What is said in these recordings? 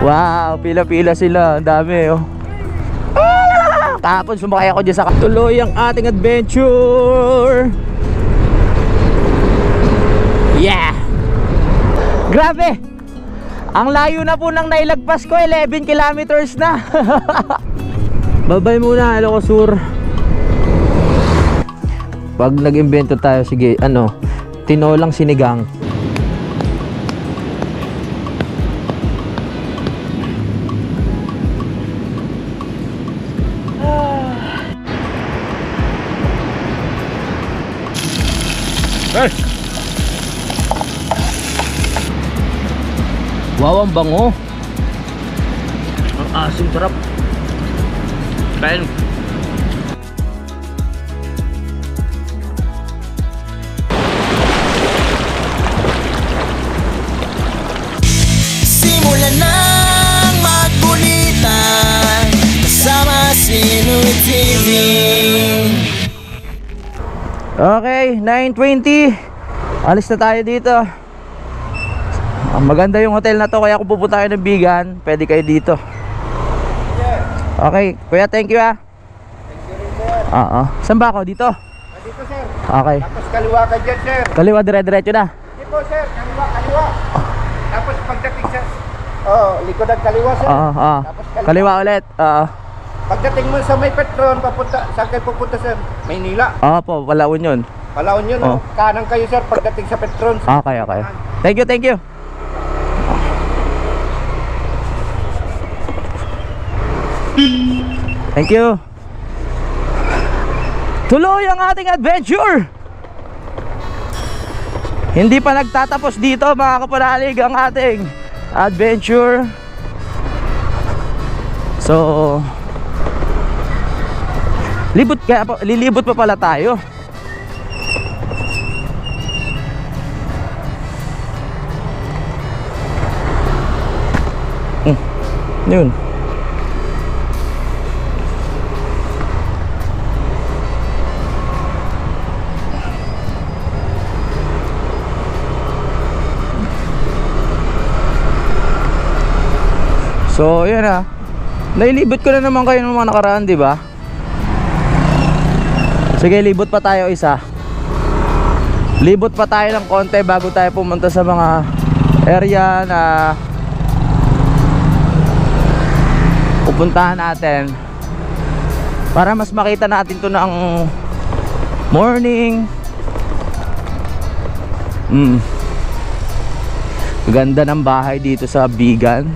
Wow, pila-pila sila. Ang dami oh. Kahapon sumakay ako dyan sa tuloy ang ating adventure. Yeah. Grabe. Ang layo na po ng nailagpas ko. 11 kilometers na. Babay muna, Ilocos. Pag nag-imbento tayo, sige, ano, tinolang sinigang. Hey! Wow, ang bango. Ang asim, sarap. Kain. Simulan ng magbulitan kasama si Nuy TV. Okay, 9:20. Alis na tayo dito. Maganda yung hotel na to, kaya kung pupunta kayo ng Bigan, pwede kayo dito. Okay, kuya, thank you ah. Thank you rin, sir. Oo. Saan ba ako? Dito? Dito, sir. Okay. Tapos kaliwa ka dyan, sir. Kaliwa, dire-diretso na. Hindi po, sir. Kaliwa, kaliwa. Tapos pagdating sa... Oh, likod ang kaliwa, sir. Oo, oo. Tapos Kaliwa ulit. Oo. Pagdating mo sa may Petron, papunta, saan kayo pupunta, sir? Maynila. Oo po, Palawan yun. Palaon yun, Oh. oh. Kanan kayo, sir, pagdating sa Petron. Okay, okay. Thank you, thank you. Thank you. Tuloy ang ating adventure. Hindi pa nagtatapos dito, mga kapanalig, ang ating adventure. So, lilibot pa pala tayo. Yun. So, yun ah. Nailibot ko na naman kayo ng mga nakaraan, di ba? Sige, libot pa tayo isa. Libot pa tayo ng konti bago tayo pumunta sa mga area na pupuntahan natin, para mas makita natin to ng morning. Ganda ng bahay dito sa Bigan.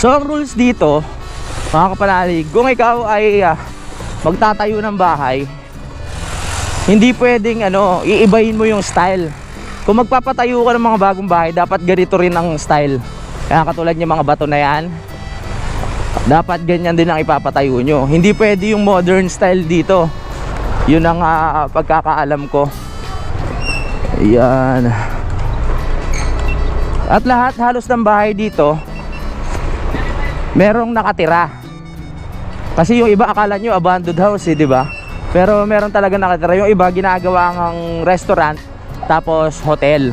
So ang rules dito, mga kapanalig, kung ikaw ay magtatayo ng bahay, hindi pwedeng iibahin mo yung style. Kung magpapatayo ka ng mga bagong bahay, dapat ganito rin ang style. Kaya katulad yung mga bato na yan, dapat ganyan din ang ipapatayo nyo. Hindi pwede yung modern style dito. Yun ang pagkakaalam ko. Ayan. At lahat halos ng bahay dito merong nakatira. Kasi yung iba akala nyo abandoned house di ba? Pero meron talaga nakatira. Yung iba ginagawa ng restaurant tapos hotel.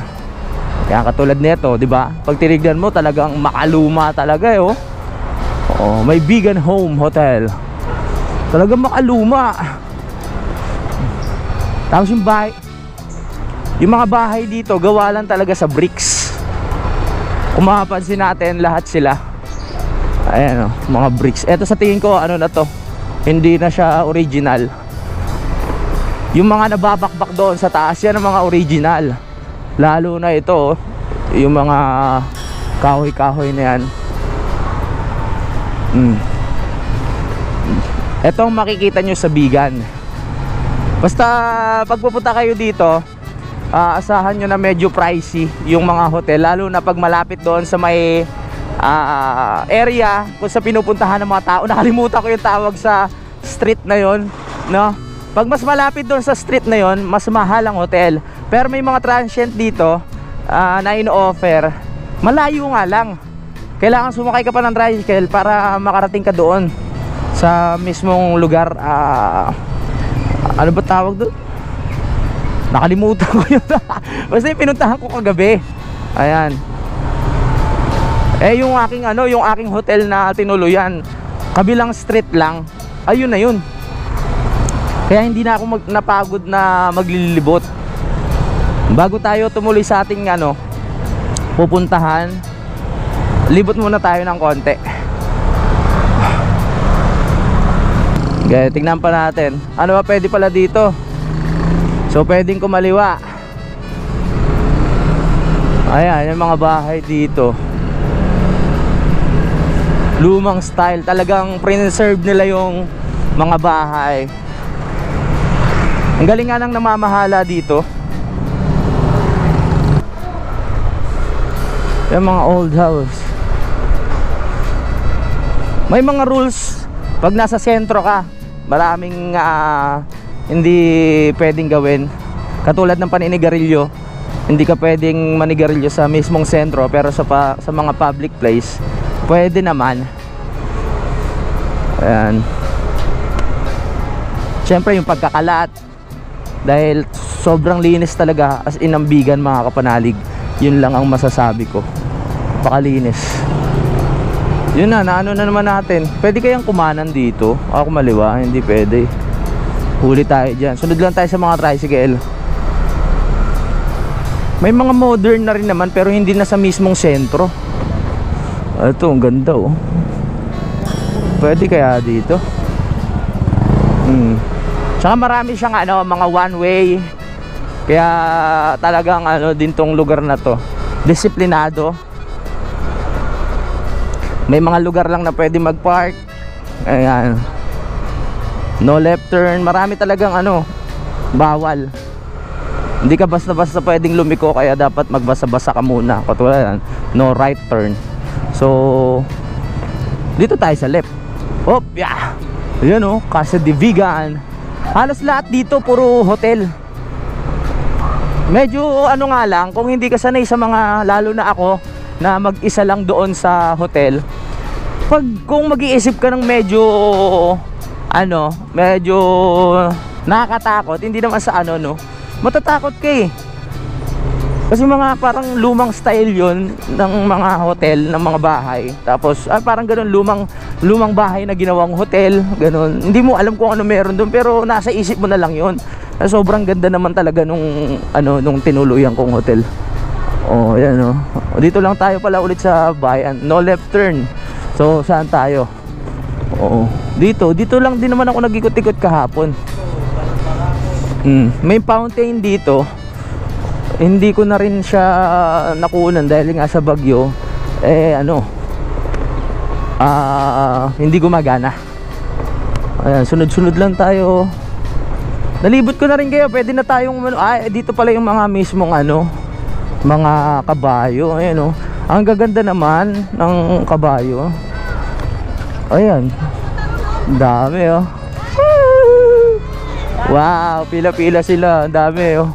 Kaya katulad nito, di ba? Pag tinignan mo talagang makaluma talaga oh. Oh, may Bigan Home Hotel. Talagang makaluma. Tapos yung bahay, yung mga bahay dito gawa lang talaga sa bricks. Kung mapapansin natin, lahat sila ayan mga bricks. Eto sa tingin ko na to, hindi na siya original. Yung mga nababakbak doon sa taas, yan ang mga original. Lalo na ito yung mga kahoy-kahoy na yan. Etong makikita nyo sa Bigan. Basta pag pupunta kayo dito, asahan nyo na medyo pricey yung mga hotel, lalo na pag malapit doon sa may area kung sa pinupuntahan ng mga tao. Nakalimutan ko yung tawag sa street na yon, no? Pag mas malapit doon sa street na yon, mas mahal ang hotel. Pero may mga transient dito na ino-offer, malayo nga lang. Kailangan sumakay ka pa ng tricycle para makarating ka doon sa mismong lugar. Ano ba tawag doon? Nakalimutan ko yun. Basta yung pinuntahan ko kagabi. Ayan. Eh yung aking yung aking hotel na tinuluyan, kabilang street lang. Ayun na yun. Kaya hindi na ako napagod na maglilibot. Bago tayo tumuloy sa ating pupuntahan, libot muna tayo ng konti. Okay, tingnan pa natin. Ano ba pwede pala dito? So pwedeng kumaliwa. Ayan, yung mga bahay dito. Lumang style, talagang preserve nila yung mga bahay. Ang galing nga ng namamahala dito. Yung mga old house. May mga rules pag nasa sentro ka. Maraming hindi pwedeng gawin. Katulad ng paninigarilyo, hindi ka pwedeng manigarilyo sa mismong sentro, pero sa mga public place pwede naman. Ayan. Siyempre yung pagkakalat, dahil sobrang linis talaga, as in ang Bigan mga kapanalig. Yun lang ang masasabi ko. Pakalinis. Yun na, naano na naman natin. Pwede kayang kumanan dito? Ako maliwa, hindi pwede. Huli tayo dyan. Sunod lang tayo sa mga tricycle. May mga modern na rin naman, pero hindi na sa mismong sentro. Ito, ang ganda oh. Pwede kaya dito? Saka marami siyang mga one way. Kaya talagang din tong lugar na to, disiplinado. May mga lugar lang na pwede mag-park. Ayan. No left turn. Marami talagang bawal. Hindi ka basta-basta pwedeng lumiko, kaya dapat magbasa-basa ka muna. Katulad no right turn. So dito tayo sa left. Hop, yeah. Ayan oh, Casa de Vigan. Halos lahat dito puro hotel. Medyo nga lang, kung hindi ka sanay sa mga, lalo na ako na mag-isa lang doon sa hotel, kung mag-iisip ka ng medyo medyo nakakatakot, hindi naman sa matatakot ka eh. Kasi mga parang lumang style yon ng mga hotel, ng mga bahay. Tapos parang ganun, lumang bahay na ginawang hotel, ganun. Hindi mo alam kung ano meron doon, pero nasa isip mo na lang yon. Sobrang ganda naman talaga nung tinuluyan kong hotel. Oh, yan oh. Dito lang tayo pala ulit sa bayan. No left turn. So, saan tayo? Oo. Dito lang din naman ako nag-ikot-ikot kahapon. May fountain dito. Hindi ko na rin siya nakunan dahil nga sa bagyo. Hindi gumagana. Ayan, sunod-sunod lang tayo. Nalibot ko na rin kayo. Pwede na tayong dito pala yung mga mismong mga kabayo. Ayan oh. Ang gaganda naman ng kabayo. Ayan. Dami oh. Wow, pila-pila sila. Dami oh.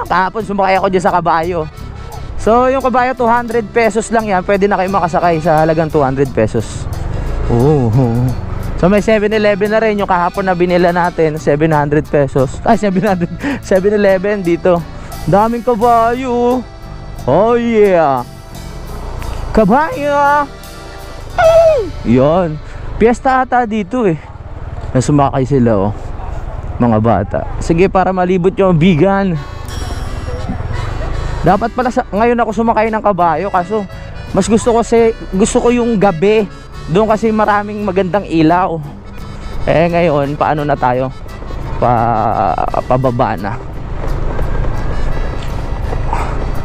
Kahapon sumakay ako dyan sa kabayo. So yung kabayo 200 pesos lang yan. Pwede na kayo makasakay sa halagang 200 pesos. So may 7-Eleven na rin. Yung kahapon na binila natin 700 pesos. 7-Eleven dito. Daming kabayo. Oh yeah. Kabayo. Yon. Piyesta ata dito eh. Sumakay sila oh, mga bata. Sige, para malibot yung Bigan. Dapat pala ngayon ako sumakay ng kabayo, kaso mas gusto ko yung gabi. Doon kasi maraming magandang ilaw. Ngayon paano na tayo? Pababa na.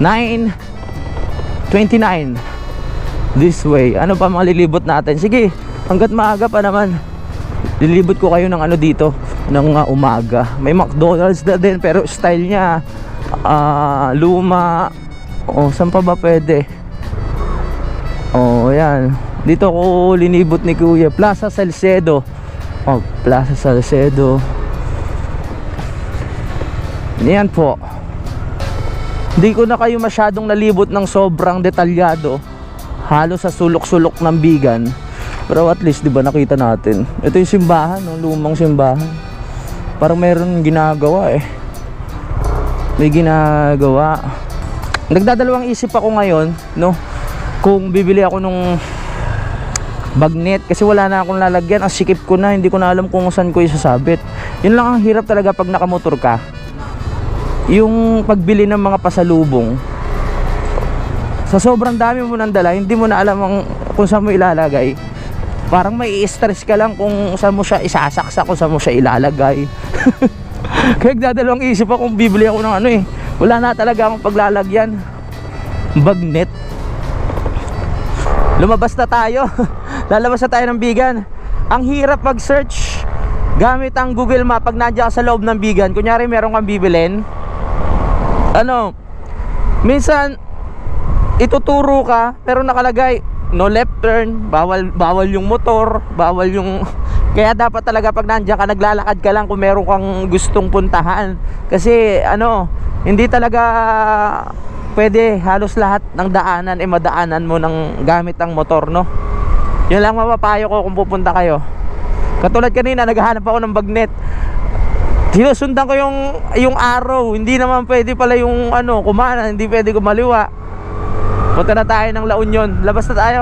9:29 this way. Ano pa malilibot natin? Sige, hanggat maaga pa naman. Lilibot ko kayo ng dito ng umaga. May McDonald's na din, pero style niya luma. Saan pa ba pwede? Yan. Dito ko linibot ni Kuya. Plaza Salcedo. Plaza Salcedo. Yan po. Hindi ko na kayo masyadong nalibot ng sobrang detalyado. Halos sa sulok-sulok ng Bigan. Pero at least 'di ba nakita natin. Ito yung simbahan, lumang simbahan. Parang mayroon ginagawa eh. May ginagawa. Nagdadalawang isip ako ngayon, kung bibili ako nung bagnet, kasi wala na akong lalagyan, ang sikip ko na, hindi ko na alam kung saan ko isasabit. Yun lang ang hirap talaga pag nakamotor ka, yung pagbili ng mga pasalubong. Sa sobrang dami mo nang dala, hindi mo na alam kung saan mo ilalagay. Parang may stress ka lang kung saan mo siya isasaksak, kung saan mo siya ilalagay. Kaya nagdadalawang isip ako kung bibili ako ng ano eh, wala na talaga akong paglalagyan. Bagnet. Lumabas na tayo. Lalabas na tayo ng Bigan. Ang hirap mag-search gamit ang Google Map pag nandiyan ka sa loob ng Bigan. Kunyari meron kang bibilin, ano, minsan ituturo ka pero nakalagay no left turn, bawal yung motor, bawal yung... Kaya dapat talaga pag nandiyan ka, naglalakad ka lang kung meron kang gustong puntahan. Kasi ano, hindi talaga pwede halos lahat ng daanan madaanan mo ng gamit ang motor, no? Yun lang mapapayo ko kung pupunta kayo. Katulad kanina, naghahanap ako ng bagnet. Sinusundan ko yung arrow. Hindi naman pwede pala yung ano, kumana, hindi pwede kumaliwa. Punta na tayo ng La Union. Labas na tayo.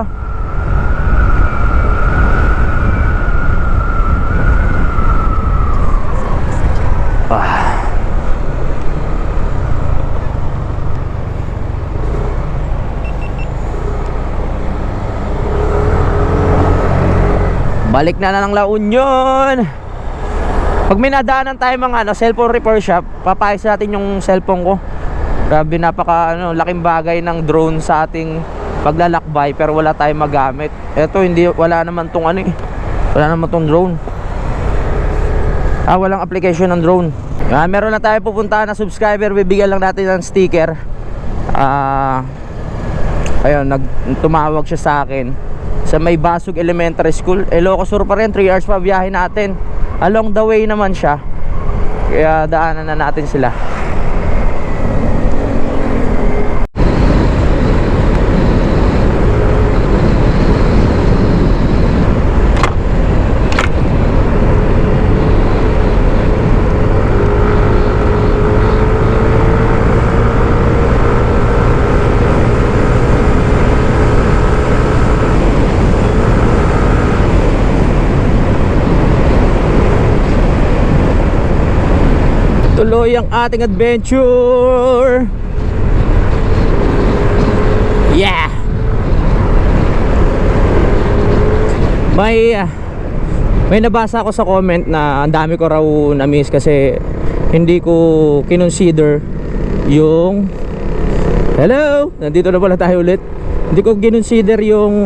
Balik na ng La Union. Pag may nadaanan tayo mga cellphone repair shop, papayos natin yung cellphone ko. Grabe, napaka laking bagay ng drone sa ating paglalakbay, pero wala tayong magamit. Eto, wala naman tong wala naman tong drone. Walang application ng drone. Meron na tayo pupuntahan na subscriber, bibigyan lang natin ng sticker. Ayun, tumawag siya sa akin sa may Basug Elementary School. Ilocos Sur pa rin, 3 hours pa biyahe natin. Along the way naman siya, kaya daanan na natin sila. Tuloy ang ating adventure. Yeah. May nabasa ako sa comment na ang dami ko raw na-miss kasi hindi ko kinonsider yung... Hello, nandito na pala tayo ulit. Hindi ko kinonsider yung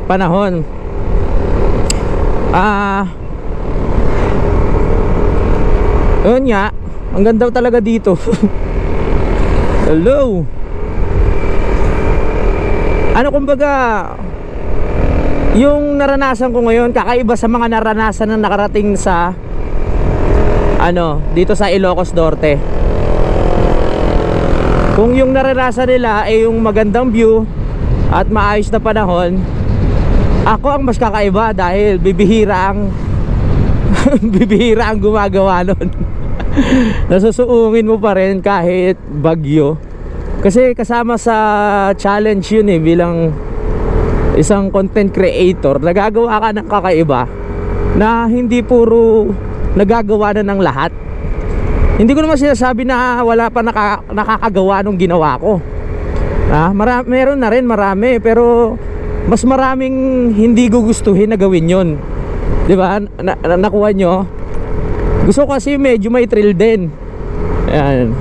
panahon. Yun nga, ang ganda talaga dito. Hello. Ano, kumbaga, yung naranasan ko ngayon kakaiba sa mga naranasan na nakarating sa dito sa Ilocos Norte. Kung yung naranasan nila ay yung magandang view at maayos na panahon, ako ang mas kakaiba dahil bibihira ang bibihira ang gumagawa nun. Nasusuungin mo pa rin kahit bagyo. Kasi kasama sa challenge yun bilang isang content creator. Nagagawa ka ng kakaiba na hindi puro nagagawa na ng lahat. Hindi ko naman sinasabi na wala pa nakakagawa nung ginawa ko. Meron na rin marami, pero mas maraming hindi gugustuhin na gawin yun. Diba? Nakuha nyo? Gusto ko kasi medyo may thrill din. Ayan.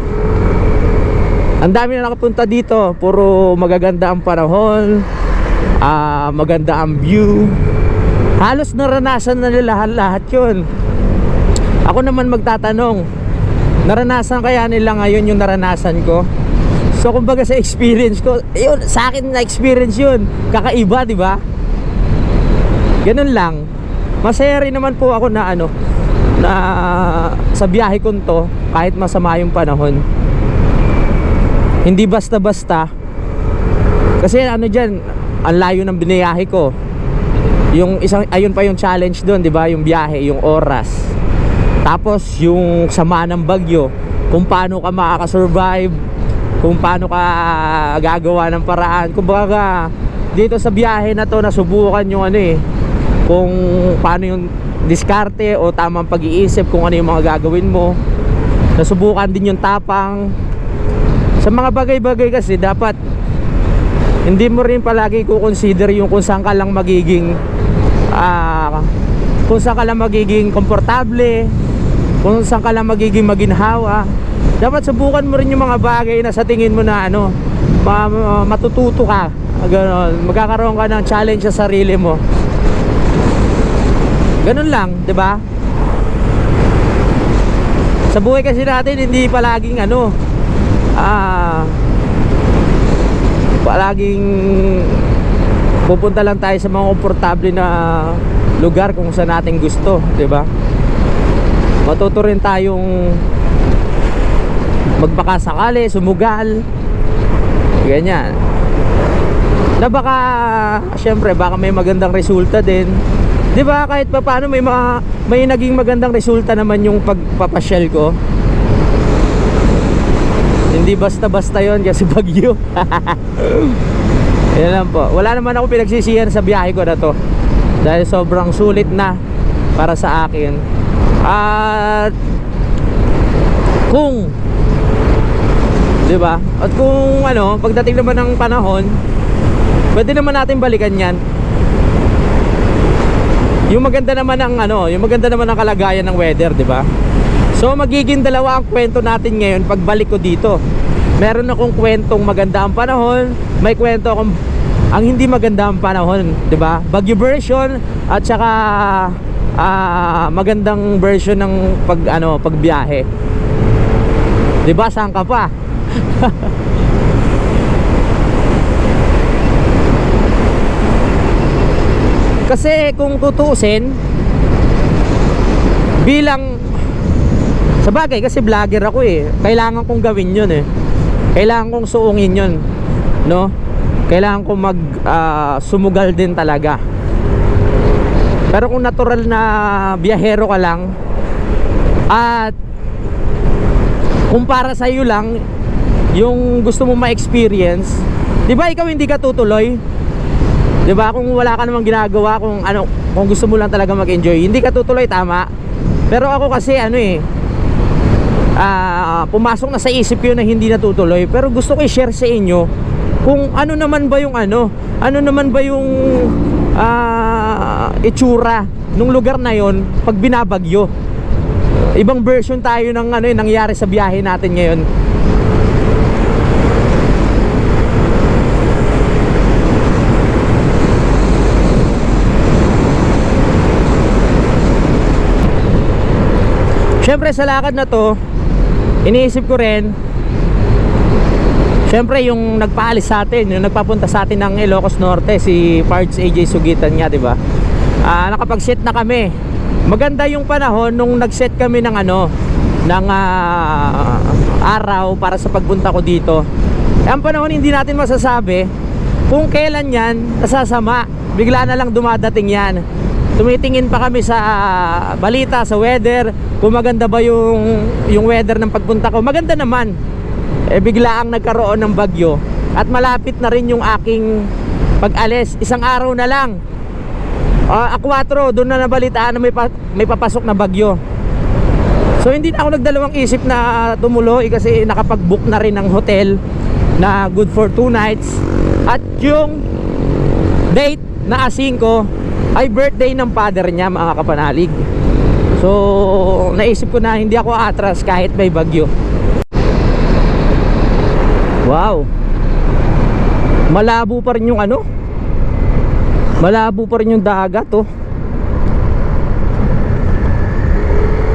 Ang dami na nakapunta dito. Puro magaganda ang panahon, maganda ang view. Halos naranasan na nila lahat yun. Ako naman magtatanong, naranasan kaya nila ngayon yung naranasan ko? So kumbaga sa experience ko, yun, sa akin na experience yun. Kakaiba, di ba? Ganun lang. Masaya rin naman po ako na na sa biyahe ko to, kahit masama yung panahon, hindi basta-basta. Kasi dyan, ang layo ng biniyahe ko. Yung isang, ayun pa yung challenge doon, di ba? Yung biyahe, yung oras. Tapos yung sama ng bagyo, kung paano ka makakasurvive, kung paano ka gagawa ng paraan. Kumbaga dito sa biyahe na to nasubukan yung ano kung paano yung diskarte o tamang pag-iisip kung ano yung mga gagawin mo. Nasubukan din yung tapang. Sa mga bagay-bagay kasi dapat hindi mo rin palagi i-consider yung kung saan ka lang magiging komportable, kung saan ka lang magiging maginhawa. Dapat subukan mo rin yung mga bagay na sa tingin mo na matututo ka. Ganon, magkakaroon ka ng challenge sa sarili mo. Ganun lang, 'di ba? Sa buhay kasi natin hindi palaging palaging pupunta lang tayo sa mga komportable na lugar kung saan natin gusto, 'di ba? Matuto rin tayong magbakasakali, sumugal, ganyan. Na baka syempre baka may magandang resulta din, 'di ba? Kahit pa paano may naging magandang resulta naman yung pagpapasyal ko. Hindi basta-basta yon kasi bagyo. Yan lang po. Wala naman ako pinagsisihan sa biyahe ko na to dahil sobrang sulit na para sa akin. At kung 'di ba? At kung pagdating naman ng panahon, pwede naman natin balikan 'yan. Yung maganda naman ng kalagayan ng weather, 'di ba? So magiging dalawa ang kwento natin ngayon pagbalik ko dito. Meron akong kwentong maganda ang panahon, may kwento akong ang hindi maganda ang panahon, 'di ba? Bagyo version at saka magandang version ng pagbiyahe. 'Di ba? Saan ka pa? Kasi kung tutuusin bilang sa bagay kasi vlogger ako kailangan kong gawin yun kailangan kong suungin yun, no? Kailangan kong sumugal din talaga. Pero kung natural na biyahero ka lang at kung para sa iyo lang yung gusto mo ma-experience, 'di ba ikaw hindi ka tutuloy? 'Di ba? Kung wala ka namang ginagawa, kung gusto mo lang talaga mag-enjoy, hindi ka tutuloy, tama? Pero ako kasi pumasok na sa isip ko na hindi natutuloy. Pero gusto ko i-share sa inyo kung ano naman ba yung itsura nung lugar na yon pag binabagyo. Ibang version tayo ng nangyari sa biyahe natin ngayon. Siyempre sa lakad na to, iniisip ko rin, siyempre yung nagpaalis sa atin, yung nagpapunta sa atin ng Ilocos Norte, si Pards AJ Sugitan niya, 'di ba? Nakapag-set na kami. Maganda yung panahon nung nag-set kami ng araw para sa pagpunta ko dito. Ang panahon hindi natin masasabi kung kailan yan nasasama. Bigla na lang dumadating yan. Tumitingin pa kami sa balita, sa weather, kung maganda ba yung weather ng pagpunta ko. Maganda naman. Bigla ang nagkaroon ng bagyo at malapit na rin yung aking pag-alis. Isang araw na lang. 4 doon na nabalitaan na may papasok na bagyo. So hindi na ako nagdalawang isip na tumuloy kasi nakapag-book na rin ng hotel na good for 2 nights. At yung date na asing ko ay birthday ng father niya, mga kapanalig. So naisip ko na hindi ako atras kahit may bagyo. Wow, malabo pa rin yung malabo pa rin yung dagat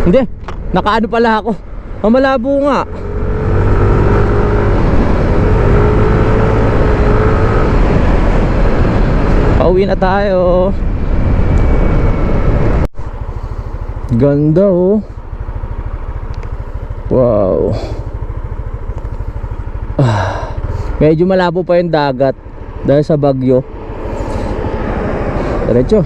Hindi, nakaano pala ako. Malabo nga. Pauwi na tayo. Ganda wow. Medyo malabo pa yung dagat dahil sa bagyo. Diretso.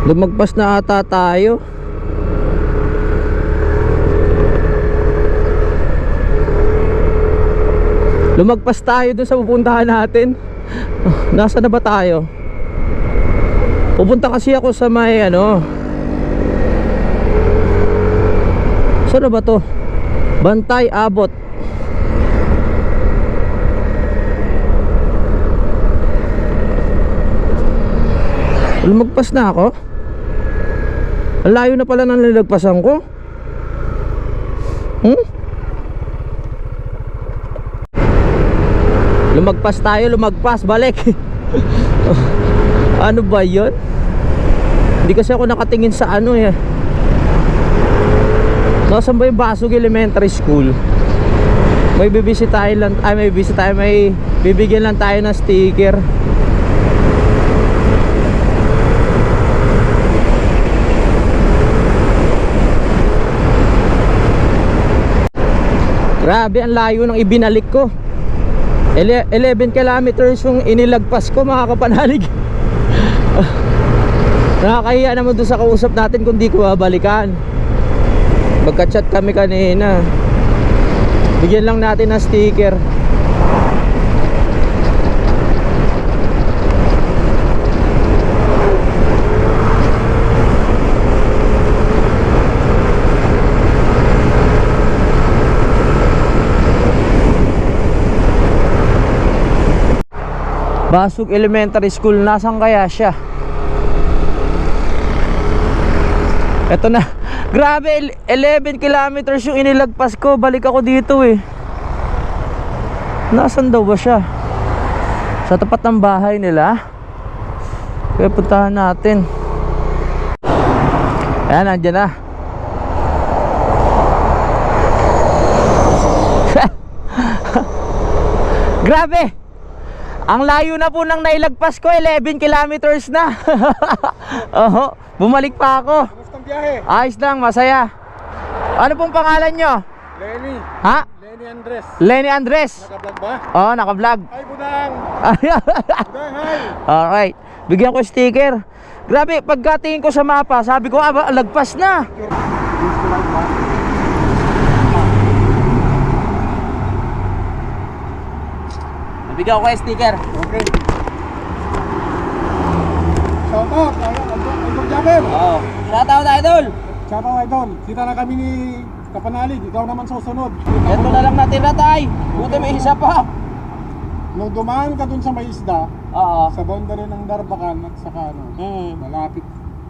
Lumagpas na ata tayo. Lumagpas tayo dun sa pupuntahan natin. Nasaan na ba tayo? Pupunta kasi ako sa may ano. Saan na ba to? Bantay Abot. Lumagpas na ako. Ang layo na pala ng nilagpasan ko. Lumagpas tayo, lumagpas, balik. Ano ba yun? Hindi kasi ako nakatingin sa ano eh. Nasaan ba yung Basug Elementary School? May bibisitahin lang, may bibisitahin, may bibigyan lang tayo ng sticker. Grabe, ang layo ng ibinalik ko. 11 kilometers yung inilagpas ko, mga kapanalig. Nakakahiya naman doon sa kausap natin kung di ko babalikan. Magka-chat kami kanina. Bigyan lang natin ng sticker. Basug Elementary School, nasan kaya siya? Eto na. Grabe, 11 kilometers yung inilagpas ko. Balik ako dito eh. Nasaan daw ba siya? Sa tapat ng bahay nila. Kaya puntahan natin. Ayan, nandyan na. Grabe! Ang layo na po nang nailagpas ko, 11 kilometers na. Oho, bumalik pa ako. Kumustang biyahe? Ayos lang, masaya. Ano pong pangalan nyo? Lenny. Ha? Lenny Andres. Lenny Andres. Naka-vlog ba? Oo, naka-vlog. Ay, Budang. Budang, hi. Alright, bigyan ko sticker. Grabe, pagkatingin ko sa mapa, sabi ko, lagpas na. Bigyan ko kayo sticker. Okay. Shoutout. Idol Jabber. Oo. Shoutout, idol. Shoutout, idol. Kita na kami ni Kapanalig. Ikaw naman susunod. Ito na lang natin na tay. Buti may isa pa. Nung dumaan ka dun sa may isda, Oo. sa boundary ng Darbacan at saka ano, malapit.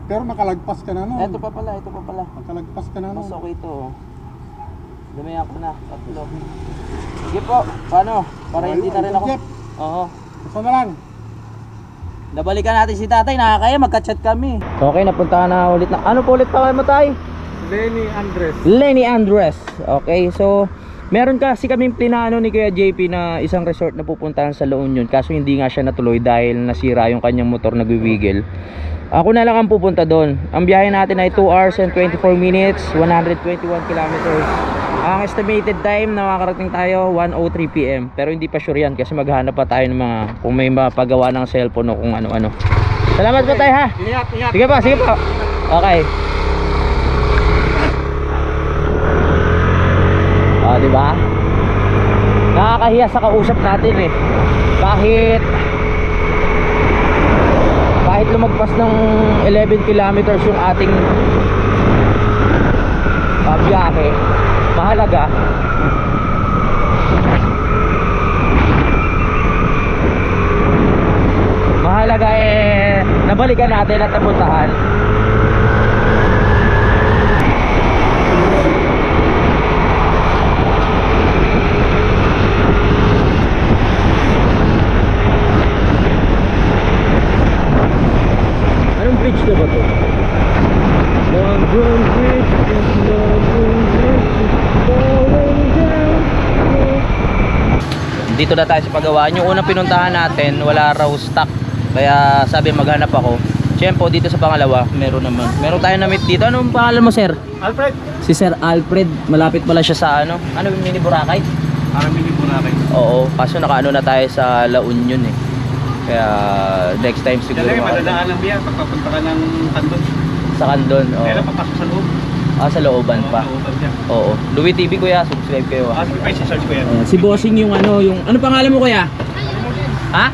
Pero nakalagpas ka na nun. Ito pa pala, ito pa pala. Nakalagpas ka na nun. Mas okay ito. Lumayan ko na. Tatlo. Sige po. Paano? Para hindi na rin ako. Jeff, Oo. gusto na lang. Nabalikan natin si tatay. Nakakaya. Magka-chat kami. Okay, napunta na ulit na. Ano po ulit pa mo tay? Lenny Andres. Lenny Andres. Okay, so meron kasi kaming plinano ni Kuya JP na isang resort na pupuntahan sa La Union. Kaso hindi nga siya natuloy dahil nasira yung kanyang motor, nagwiwiggle. Ako na lang ang pupunta doon. Ang biyahe natin ay 2 hours and 24 minutes, 121 kilometers. Ang estimated time na makakarating tayo 1:03 PM. Pero hindi pa sure yan kasi maghanap pa tayo ng mga kung may mapagawa ng cellphone o kung ano-ano. Salamat po tayo ha. Ingat, ingat. Sige pa, sige pa. Okay. Ah, di ba? Nakakahiya sa kausap natin eh. Kahit lumagpas ng 11 kilometers yung ating biyahe, mahalaga eh nabalikan natin at napuntahan. Anong bridge na ba to? London Bridge, London Bridge falling down. Dito na tayo sa pagawaan. Yung unang pinuntahan natin, wala raw stock. Kaya sabi maghanap ako. Siyempre dito sa pangalawa, meron naman. Meron tayo na meet dito. Anong pangalan mo, sir? Alfred. Si Sir Alfred. Malapit pala siya sa ano? Ano yung mini Boracay? Mini Boracay. Oo, kaso nakaano na tayo sa La Union eh. Kaya next time siguro Yan lang, madadaan lang yan pag papunta ka ng Kandon. sa Kandon. Kaya papasok sa loob. Sa looban pa. Looban siya. Oo. Louie TV kuya, subscribe kayo. Sige pa, search ko yan. Si Bossing yung ano pangalan mo kuya? Ha?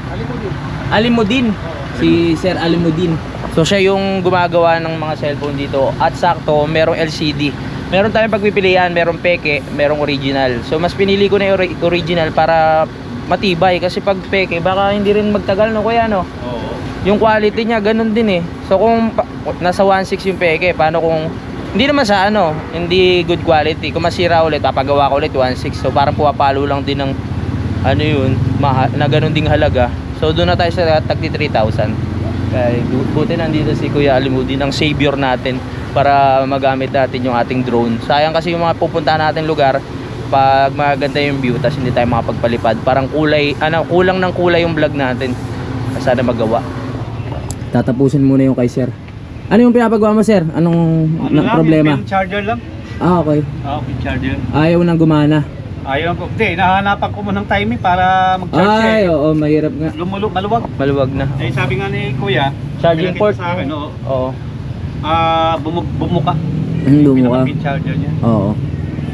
Alimudin. Si Sir Alimudin. So siya yung gumagawa ng mga cellphone dito. At sakto, merong LCD. Meron tayong pagpipilian, merong peke, merong original. So mas pinili ko na yung original para matibay. Kasi pag peke, baka hindi rin magtagal no kuya no? Oo. Yung quality niya, ganun din eh. So kung nasa 1.6 yung peke, paano kung hindi naman sa hindi good quality. Kung masira ulit, papagawa ko ulit 1.6. So parang puwapalo lang din ng na ganun ding halaga. So doon na tayo sa tagti 3,000. Kaya buti nandito si Kuya Alimudin, ang savior natin para magamit natin yung ating drone. Sayang kasi yung mga pupuntahan natin lugar pag maganda yung view tapos hindi tayo makapagpalipad. Parang kulang ng kulay yung vlog natin. Sana magawa. Tatapusin muna yung kay Sir. Ano yung pinapagawa mo, Sir? Anong problema? Yung charger lang. Okay. Okay, charger. Ayaw nang gumana. Ayaw ko. Hindi, nahanapan ko mo ng timing para mag-charge. Ay, oo, mahirap nga. Maluwag. Maluwag na. Eh, sabi nga ni Kuya, Charging pinakita port. sa akin, oo. Oo. Bumuka. Lumuka. Pinaka-pin charger niya. Oo.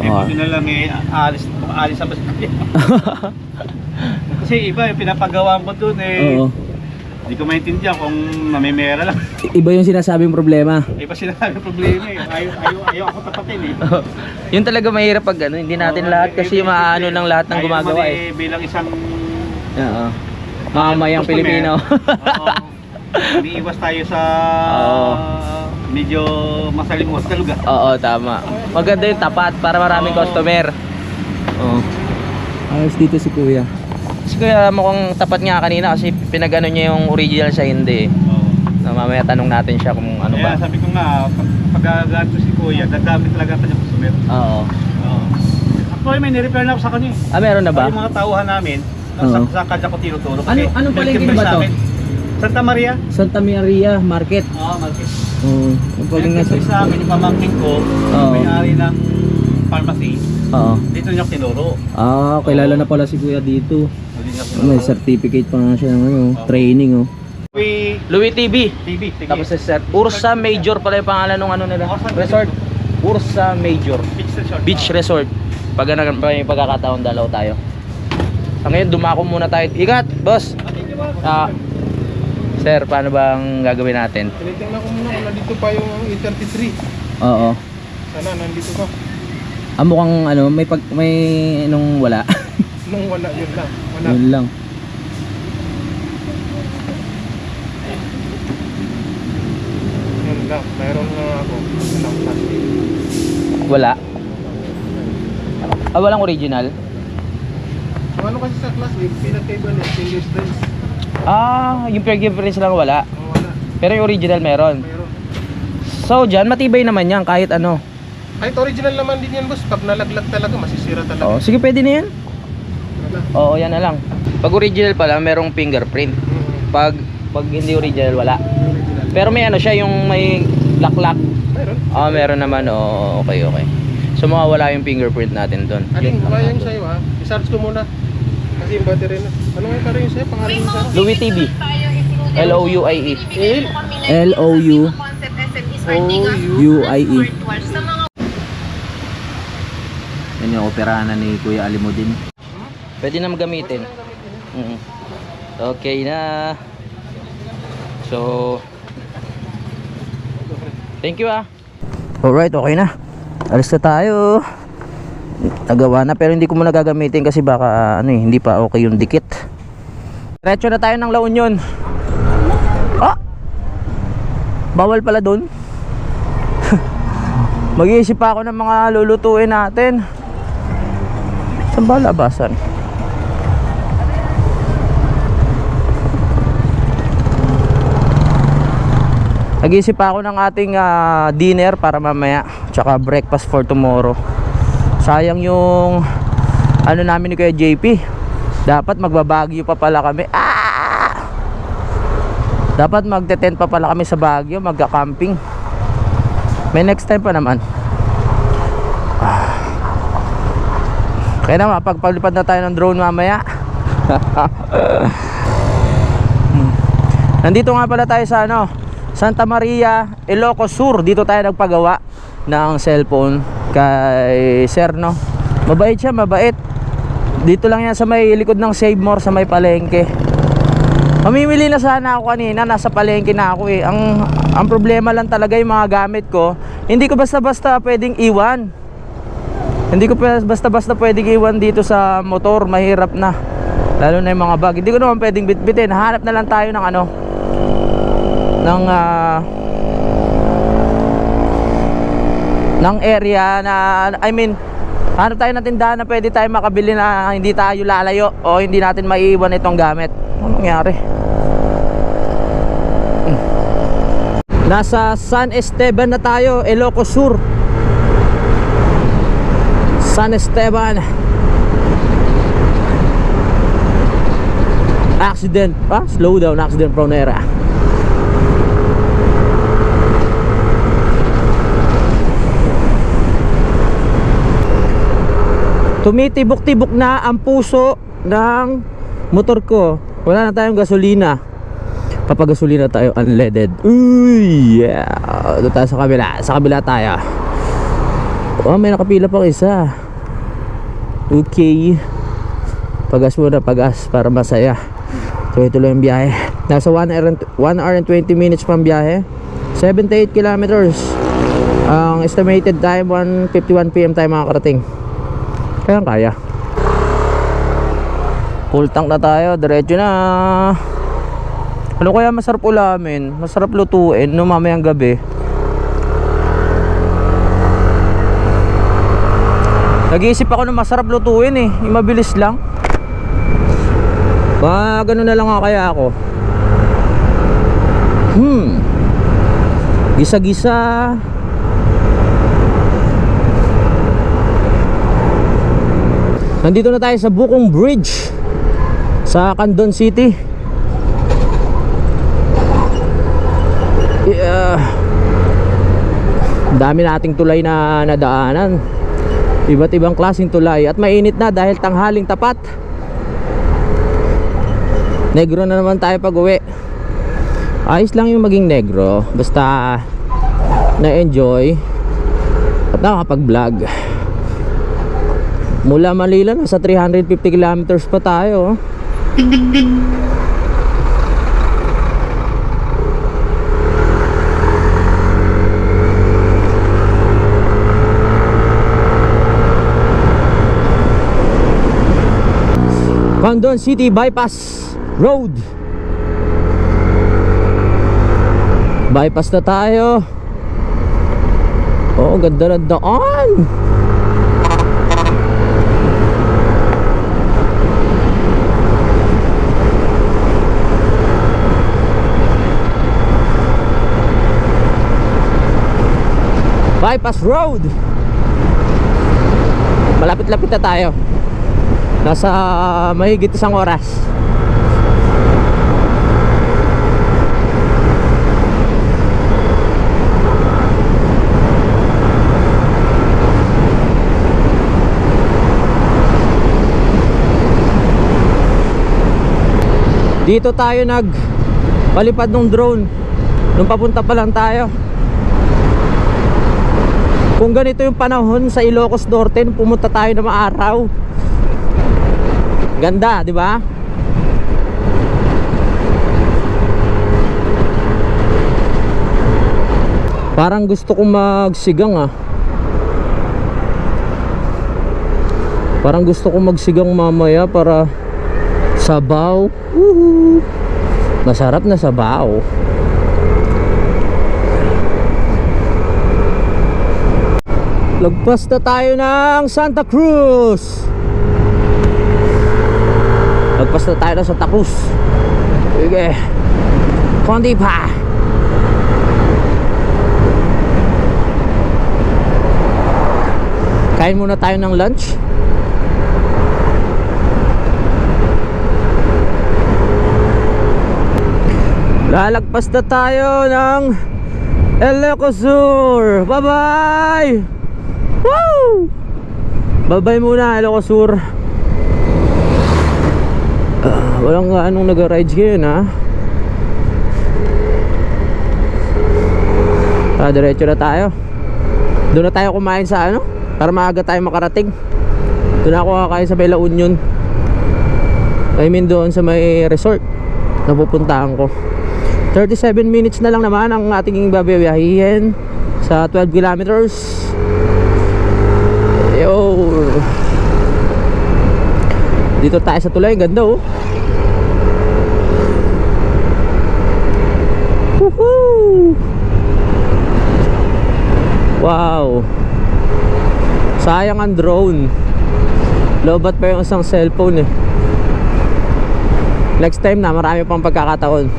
Eh, buti na lang alis sa basta. Kasi iba, pinapagawa ko dun Oo. Hindi ko maintindihan kung mamimera lang. Iba yung sinasabing problema. Iba sinasabi yung problema Ayaw ako tapatin Yun talaga mahirap pag hindi natin lahat kasi maano ng lahat ng gumagawa bilang isang Oo. Mamamayang customer. Pilipino. Oo. Umiiwas tayo sa medyo masalimuot na lugar. Oo, tama. Maganda yung tapat para maraming customer. Oo. Ayos dito si Kuya. Si Kuya mukhang tapat nga kanina kasi pinagano niya yung original sa hindi. Oo. Na mamaya tanong natin siya kung ano Kaya ba. sabi ko nga, pag gaganto si Kuya, dadami talaga kanyang customer. Oo. Oo. Actually, may nirepair na ako sa kanya. Meron na ba? Yung mga tauhan namin, Oo. sa kanya ko tinuturo. Anong palengke ba to? Santa Maria. Santa Maria Market. Oo, Marquez. Oo. Ang paging nasa. Sa amin, yung pamangkin ko, Oo. may-ari ng pharmacy, Oo. dito niya tinuro. Kilala na pala si Kuya dito. Dito niya May tinuro. certificate pa nga siya ng Oo. training Louie TV. TV, sige. Tapos sa Ursa Major pala yung pangalan ng nila. Ursa Resort. Ursa Major. Beach Resort. Beach Resort. Pag may pagkakataon dalaw tayo. Ngayon dumako muna tayo. Ingat, boss. Sir, paano bang gagawin natin? Tinitingnan ko muna kung nandito pa yung E33. Oo. Sana nandito pa. Mukhang may nung wala. Nung wala, yun lang. Wala. Yun lang. Yun lang. Mayroon na ako. Walang plastic. Wala. Walang original. Kung ano kasi sa plastic, pinagkaiba niya. Stainless steel. Yung pure difference lang wala. Wala. Pero yung original meron. Mayroon. So, dyan matibay naman yan kahit ano. Kahit original naman din yan, boss. Pag nalaglag talaga, masisira talaga. Oo, sige, pwede na yan. Wala. Oo, yan na lang. Pag original pala, merong fingerprint. Pag hindi original, wala. Original. Pero may siya, yung may lock-lock. Mayroon. Meron naman. Oo, okay. So, mawawala yung fingerprint natin doon. Alin, kaya yung sa'yo ha. I-search ko muna. Kasi yung battery na. Ano nga parang yung sa'yo? Pangalan mo sa'yo? Louie TV. L-O-U-I-E. L-O-U-U-I-E. Yan yung operahan na ni Kuya Alimudin. Pwede na gamitin. Okay na. So, thank you Alright, okay na. Alis na tayo. Nagawa na pero hindi ko muna gagamitin kasi baka hindi pa okay yung dikit. Diretso na tayo ng La Union. Bawal pala doon. Mag-iisip pa ako ng mga lulutuin natin. Saan ba labasan? Nag-iisip pa ako ng ating dinner para mamaya, tsaka breakfast for tomorrow. Sayang yung namin ni Kuya JP. Dapat magbabagyo pa pala kami. Dapat magte-tent pa pala kami sa Baguio, magka-camping. May next time pa naman. Kaya naman, pagpalipad na tayo ng drone mamaya. Nandito nga pala tayo sa ano, Santa Maria, Ilocos Sur. Dito tayo nagpagawa ng cellphone kay Sir, no. Mabait siya, mabait. Dito lang yan sa may likod ng Save More, sa may palengke. Mamimili na sana ako kanina, nasa palengke na ako eh. Ang problema lang talaga yung mga gamit ko. Hindi ko basta-basta pwedeng iwan. Hindi ko basta-basta pwedeng iwan dito sa motor, mahirap na. Lalo na yung mga bag. Hindi ko naman pwedeng bitbitin. Hanap na lang tayo ng ano, ng area na, I mean, hanap tayo ng tindahan na pwede tayo makabili na hindi tayo lalayo o hindi natin maiiwan itong gamit. Anong nangyari? Nasa San Esteban na tayo, Ilocos Sur. San Esteban. Accident, slow down, accident prone area. Tumitibok-tibok na ang puso ng motor ko. Wala na tayong gasolina. Papagasolina tayo unleaded. Uy, yeah. Doon tayo sa kabila. Sa kabila tayo. Oh, may nakapila pang isa. Okay. Pagas muna, pagas para masaya. Tuloy-tuloy ang biyahe. Nasa 1 hour and 20 minutes pang biyahe. 78 kilometers. Ang estimated time 1:51 PM tayo makakarating. Kaya full tank na tayo, diretso na. Ano kaya masarap ulamin? Masarap lutuin no mamayang gabi. Nag-iisip ako ng masarap lutuin eh, yung mabilis lang. Ganun na lang nga kaya ako. Gisa-gisa. Nandito na tayo sa Bukong Bridge sa Candon City. Dami nating tulay na nadaanan. Iba't ibang klaseng tulay. At mainit na dahil tanghaling tapat. Negro na naman tayo pag uwi. Ayos lang yung maging negro, basta na-enjoy at nakapag-vlog. Mula Manila nasa 350 kilometers pa tayo. Candon City Bypass Road. Bypass na tayo. Oh, ganda na daan. Bypass Road. Malapit-lapit na tayo. Nasa mahigit isang oras. Dito tayo nagpalipad ng drone nung papunta pa lang tayo. Kung ganito yung panahon sa Ilocos Norte, pumunta tayo na maaraw. Ganda, di ba? Parang gusto kong magsigang Parang gusto kong magsigang mamaya para sabaw. Masarap na sabaw. Lagpas na tayo ng Santa Cruz. Lagpas na tayo ng Santa Cruz. Sige. Konti pa. Kain muna tayo ng lunch. Lalagpas na tayo ng Ilocos Sur. Bye bye. Woo! Bye bye muna Ilocos Sur. Walang anong nag-rides ngayon Diretso na tayo. Doon na tayo kumain sa ano, para maaga tayo makarating. Doon ako kakain sa Bella Union. I mean doon sa may resort na pupuntahan ko. 37 minutes na lang naman ang ating babiyahihin sa 12 kilometers. Yo. Dito tayo sa tulay, ganda oh. Woohoo! Wow. Sayang ang drone. Lobat pa yung isang cellphone eh. Next time na, marami pang pagkakataon.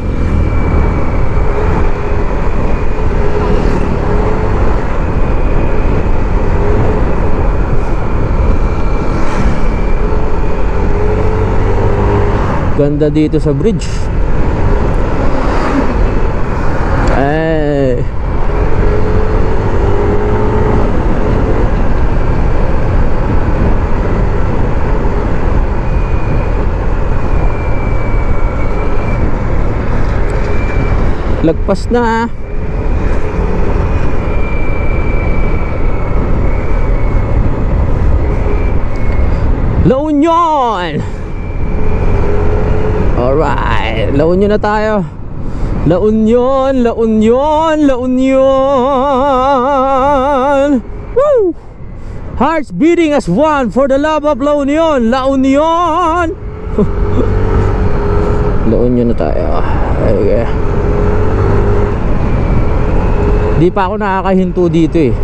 Ganda dito sa bridge. Eh. Lagpas na. La Union. Alright, La Union na tayo. La Union, La Union, La Union. Woo! Hearts beating as one for the love of La Union. La Union. La Union na tayo. Okay. Di pa ako nakakahinto dito eh.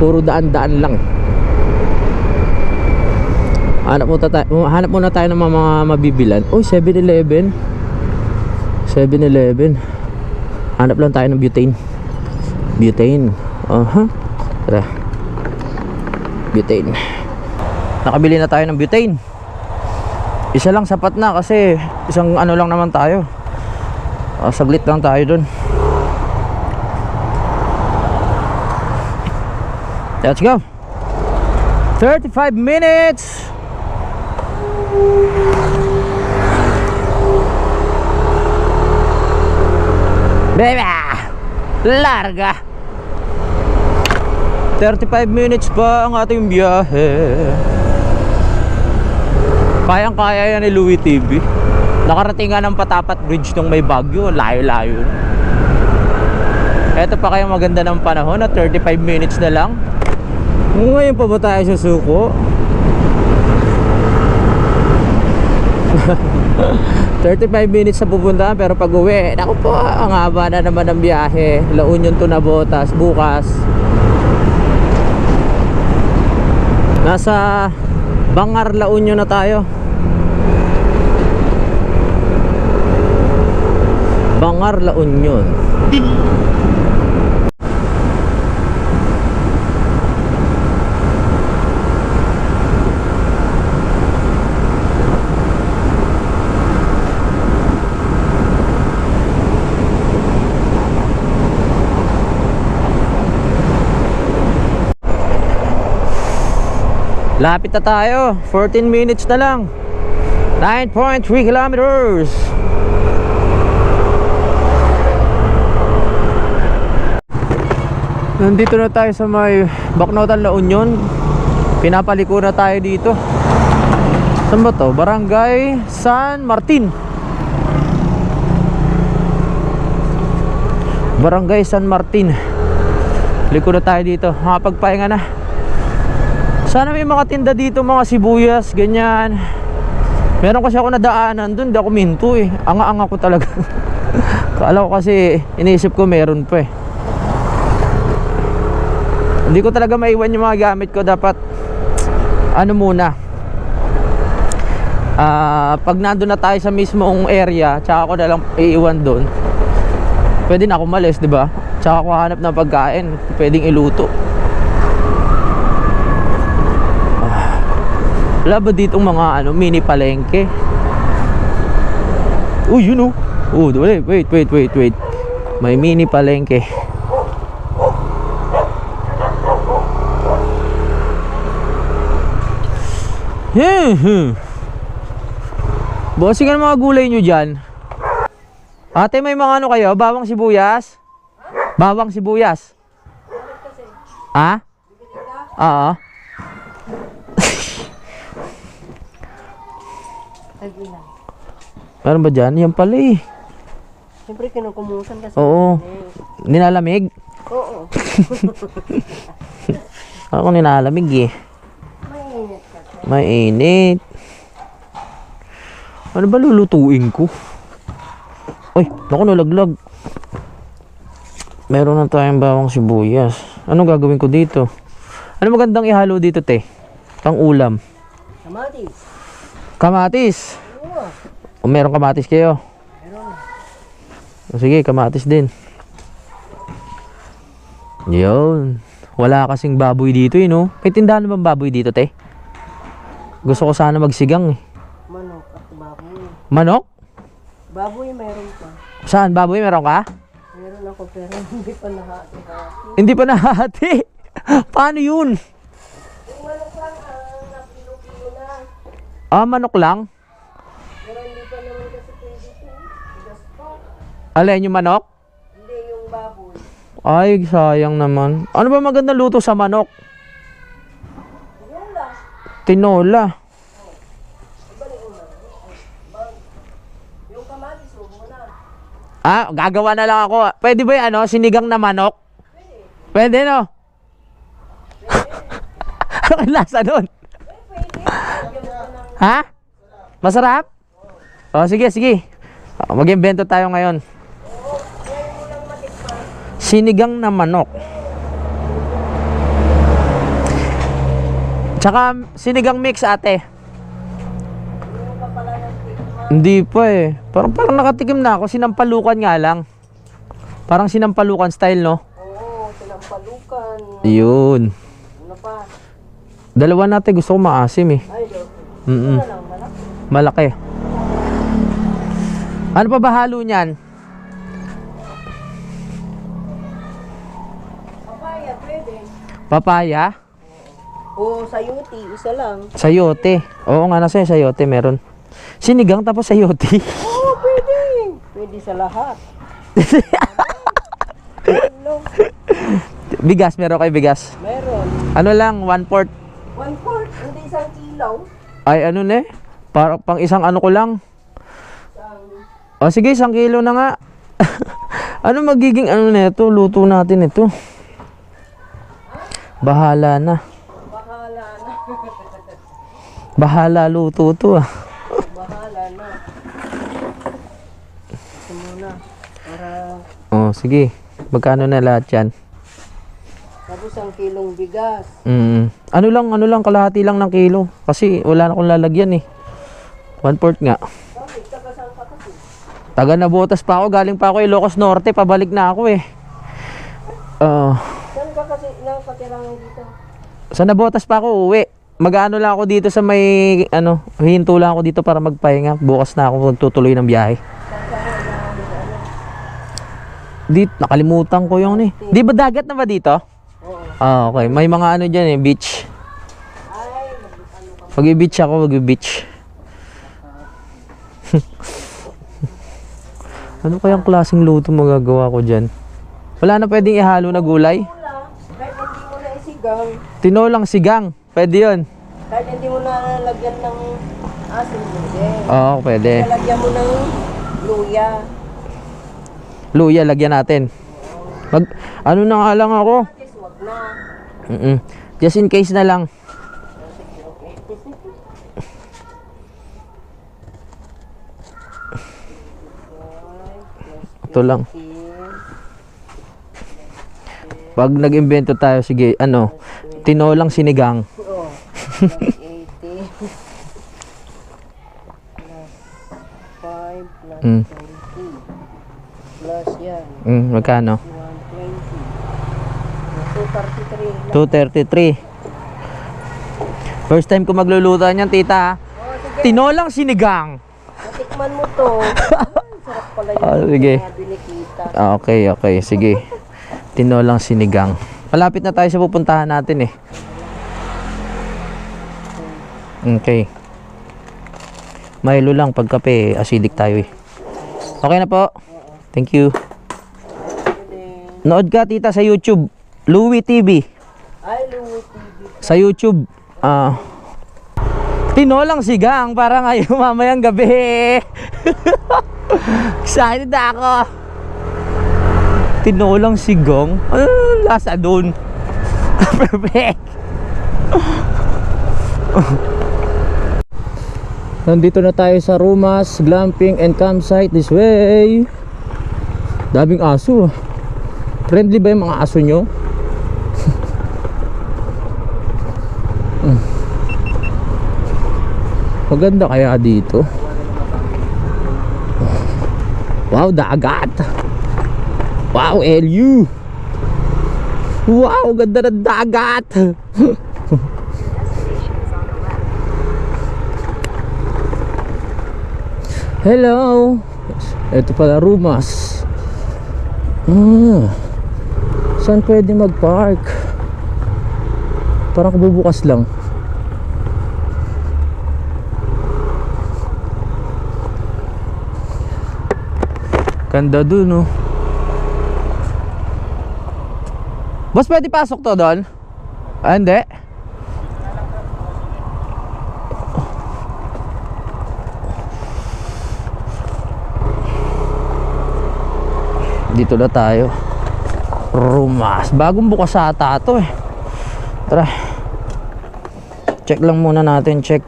Puro daan-daan lang. Hanap muna tayo ng mga mabibilan. Oh, 7-Eleven. 7-Eleven. Hanap lang tayo ng butane. Butane. Tara. Butane. Nakabili na tayo ng butane. Isa lang sapat na kasi isang ano lang naman tayo. Saglit lang tayo dun. Let's go. 35 minutes. Baby, larga. 35 minutes pa ang ating biyahe. Kayang-kaya yan ni Louie TV. Nakarating nga ng Patapat Bridge nung may bagyo. Layo-layo. Eto pa kaya maganda ng panahon na 35 minutes na lang. Ngayon pa ba tayo sa suko? 35 minutes sa pupuntahan pero pag uwi, naku po, ang haba na naman ng biyahe. La Union to Navotas bukas. Nasa Bangar, La Union na tayo. Bangar, La Union. Lapit na tayo, 14 minutes na lang. 9.3 kilometers. Nandito na tayo sa may Bacnotan, La Union. Pinapaliko na tayo dito. Saan ba to? Barangay San Martin. Barangay San Martin. Liko na tayo dito. Makapagpahinga na. Sana may mga tinda dito, mga sibuyas, ganyan. Meron kasi ako nadaanan dun, di ako minto eh. Anga-anga ko talaga. Kala ko kasi, iniisip ko meron pa eh. Hindi ko talaga maiwan yung mga gamit ko. Dapat, ano muna. Pag nandun na tayo sa mismong area, tsaka ako na lang iiwan dun. Pwede na ako malis, di ba? Tsaka ako hanap ng pagkain, pwedeng iluto. Wala ba ditong mga mini palengke? Uy, yun oh. Wait. May mini palengke. Bossing ang mga gulay nyo dyan. Ate, may mga kayo? Bawang sibuyas? Bawang sibuyas. Ha? Oo. Tag-ilan. Meron ba dyan? Yan pala eh. Siyempre kinukumusan kasi. Oo. Nilalamig? Oo. Ako nilalamig eh. Mainit ka. Mainit. Ano ba lulutuin ko? Ay, naku nalaglag. Meron na tayong bawang sibuyas. Anong gagawin ko dito? Ano magandang ihalo dito, te? Pang ulam. Kamatis. Kamatis. Oo. O meron kamatis kayo? Meron. O, sige, kamatis din. Yun. Wala kasing baboy dito eh, no? May tindahan na bang baboy dito, te? Gusto ko sana magsigang eh. Manok at baboy. Manok? Baboy meron pa. Saan? Baboy meron ka? Meron ako pero hindi pa nahati-hati. Hindi pa nahati. Paano yun? Yung manok lang napilo-kilo na. Ah, manok lang? Pero hindi pa naman kasi pwede ito. Bigas pa. Alin yung manok? Hindi yung baboy. Ay, sayang naman. Ano ba magandang luto sa manok? Yung lang. Tinola. Yung kamatis, huwag mo na. Ah, gagawa na lang ako. Pwede ba yung ano, sinigang na manok? Pwede, no? Ano ang lasa nun? Ha? Masarap? O, sige, sige. Mag-invento tayo ngayon. Sinigang na manok. Tsaka sinigang mix, ate. Hindi pa eh. Parang nakatikim na ako. Sinampalukan nga lang. Parang sinampalukan style, no? Oo, sinampalukan. Yun. Ano pa? Dalawa natin gusto ko maasim eh. Ay, Lord. Mm-mm. Ano lang, malaki. Malaki. Ano pa ba halo niyan? Papaya, pwede. Papaya? Oo, sayuti, isa lang. Sayote. Oo nga, nasa yung sayote meron. Sinigang tapos sayote. Oo, pwede. Pwede sa lahat. Hello. Bigas, meron kayo bigas? Meron. Ano lang, 1/4. 1/4, hindi isang kilo. Ay, ano na eh. Para pang isang ano ko lang. O sige, 1 kilo na nga. Ano magiging ano na ito? Luto natin ito. Bahala na. Bahala na. Bahala luto to ah. Bahala na. Ito muna. Para Oh, sige. Magkano na lahat yan? tapos 1 kilong bigas. Ano lang, kalahati lang ng kilo. Kasi wala na akong lalagyan eh. 1/4 nga. Bakit? Tagasang ka kasi. Taga Nabotas pa ako, galing pa ako Ilocos Norte, pabalik na ako eh. Saan ka kasi nakatirangan dito? Sa Nabotas pa ako uwi. Mag-ano lang ako dito sa may, ano, hinto lang ako dito para magpahinga. Bukas na ako magtutuloy ng biyahe. Dito, nakalimutan ko yung eh. Di ba dagat na ba dito? Oo. Ah, okay. May mga ano dyan eh, beach. Ay, Mag-beach ako, mag-beach. Ano kayang klaseng luto magagawa ko dyan? Wala na pwedeng ihalo na gulay? wala. Kahit hindi mo na isigang. Tinolang sigang. Pwede yun. Kahit hindi mo na lagyan ng asin mo din. Oo, pwede. Lagyan mo ng luya. Luya, lagyan natin. Ano na nga lang ako? Kasi wag na. Just in case na lang. Ito lang. Pag nag-imbento tayo, sige, ano, tinolang sinigang. Oo. Plus 80. Plus 5 plus 20. Plus yan. Magkano? 120. 233. 233. First time ko magluluto niyan, tita. Tinolang sinigang. Natikman mo to. Sarap pala yun. Sige. Nabili kita. Okay, okay, sige. Tinolang sinigang. Malapit na tayo sa pupuntahan natin eh. Okay. Milo lang, pag kape, acidic tayo eh. Okay na po. Thank you. Nood ka tita sa YouTube. Louie TV. Ay, Luwi TV. Sa YouTube. Tinolang sigang para ngayon mamayang gabi. Excited na ako. Tinolang sigang? Ano lasa doon? Perfect. Nandito na tayo sa Rumas Glamping and Campsite. This way. Daming aso. Friendly ba yung mga aso nyo? Maganda kaya dito. Wow, dagat. Wow, LU. Wow, ganda ng dagat. Hello. Ito pala Rumas. Saan pwede mag-park? Parang kabubukas lang. Ganda dun, oh. Boss, pwede pasok to doon? Ah, hindi. Dito na tayo. Rumas. Bagong bukas ata to eh. Tara. Check lang muna natin. Check.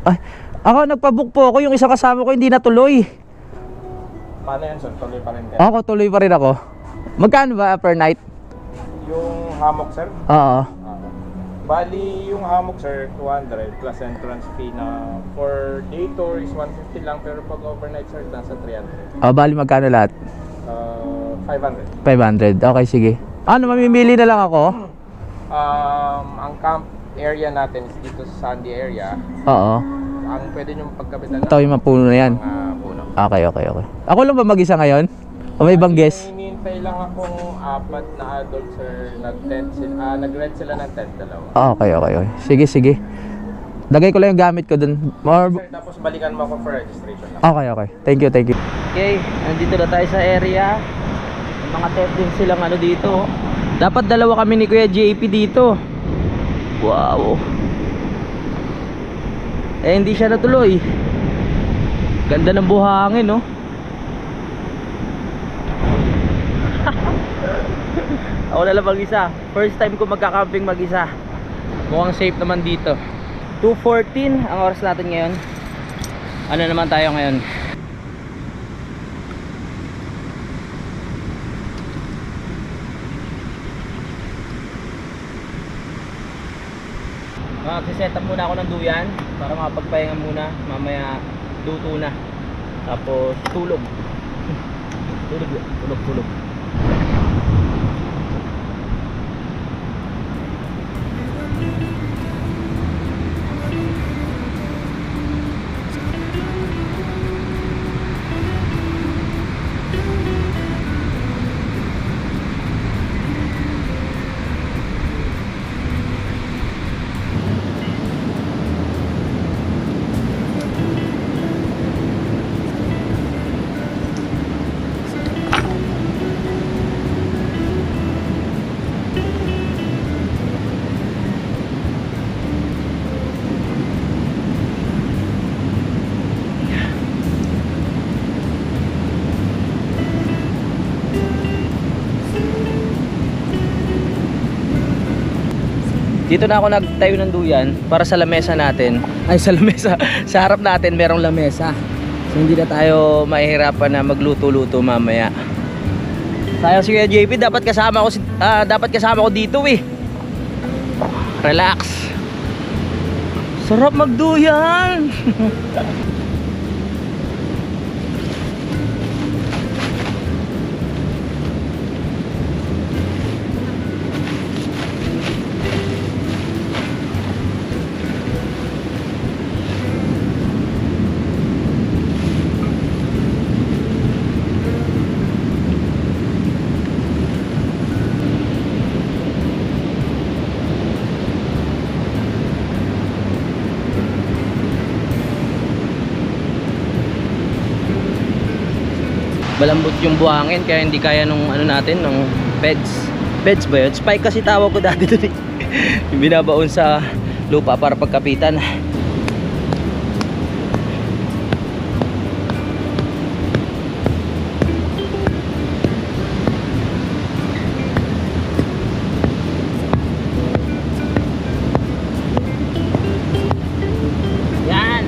Ay, ako nagpabook po ako. Yung isang kasama ko hindi natuloy. Paano yan, sir? Tuloy pa rin yan. Ako tuloy pa rin ako. Magkano ba per night? Yung hammock, sir? Oo. Bali, yung hammock, sir, 200 plus entrance fee na for day tour is 150 lang, pero pag overnight, sir, nasa 300. Bali magkano lahat? 500. 500. Okay, sige. Ano, mamimili na lang ako? Ang camp area natin is dito sa Sandy area. Oo. Ang pwede nyo pagkabitan Ito yung mapuno na yan. puno. Okay. Ako lang ba mag-isa ngayon? O may ibang guest? Hinihintay lang akong 4 na adult, sir. Nag-rent sila ng tent, dalawa. Okay. Sige. Lagay ko lang yung gamit ko dun. Sir, tapos balikan mo ako for registration lang. Okay. Thank you. Okay, nandito na tayo sa area. May mga tent din silang ano dito. Dapat dalawa kami ni Kuya JP dito. Wow. Hindi siya natuloy. Ganda ng buhangin, no? Ako na lang mag-isa. First time ko magka-camping mag-isa. Mukhang safe naman dito. 2:14 ang oras natin ngayon. Ano naman tayo ngayon? Mag-set up muna ako ng duyan para makapagpahinga muna. Mamaya luto na. Tapos tulog. Tulog. Dito na ako nagtayo ng duyan para sa lamesa natin. Ay, sa lamesa. Sa harap natin merong lamesa. So hindi na tayo mahihirapan na magluto-luto mamaya. Sayang si Kuya JP, dapat kasama ko dito eh. Relax. Sarap magduyan. Malambot yung buhangin kaya hindi kaya nung ano natin, nung beds. Beds ba yun? Spike kasi tawag ko dati dun eh. Yung binabaon sa lupa para pagkapitan. Yan.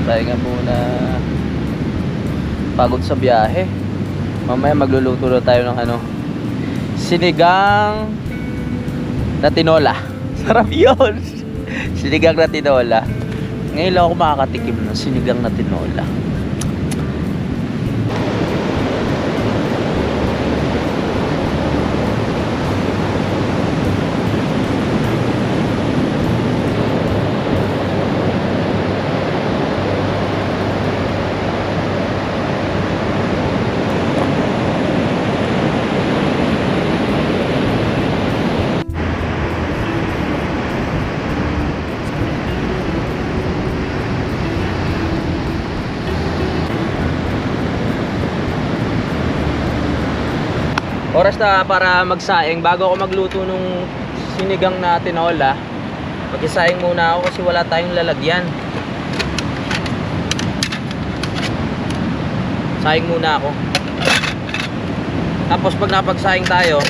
Tayo nga muna, pagod sa biyahe. Mamaya magluluto na tayo ng ano, sinigang na tinola. Sarap yun. Sinigang na tinola. Ngayon lang ako makakatikim ng sinigang na tinola. Oras na para magsaing. Bago ako magluto nung sinigang na tinola, mag-isaing muna ako kasi wala tayong lalagyan. Saing muna ako. Tapos pag napagsaing tayo,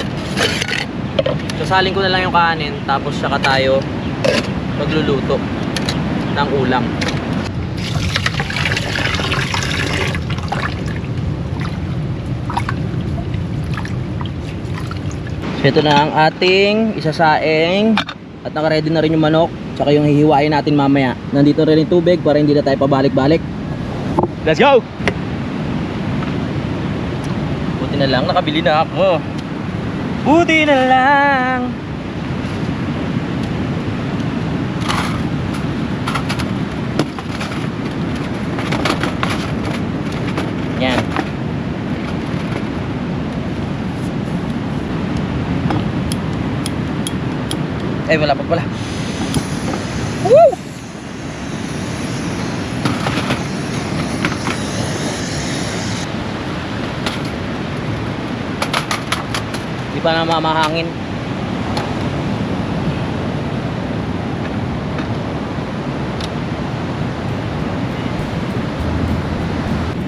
sasaling ko na lang yung kanin. Tapos saka tayo magluluto ng ulam. So ito na ang ating isasaing. At naka-ready na rin yung manok. Tsaka yung hihiwain natin mamaya. Nandito rin yung tubig para hindi na tayo pabalik-balik. Let's go! Buti na lang nakabili na ako. Buti na lang. Yan. Eh wala pa pala. Woo! Di pa na mamahangin.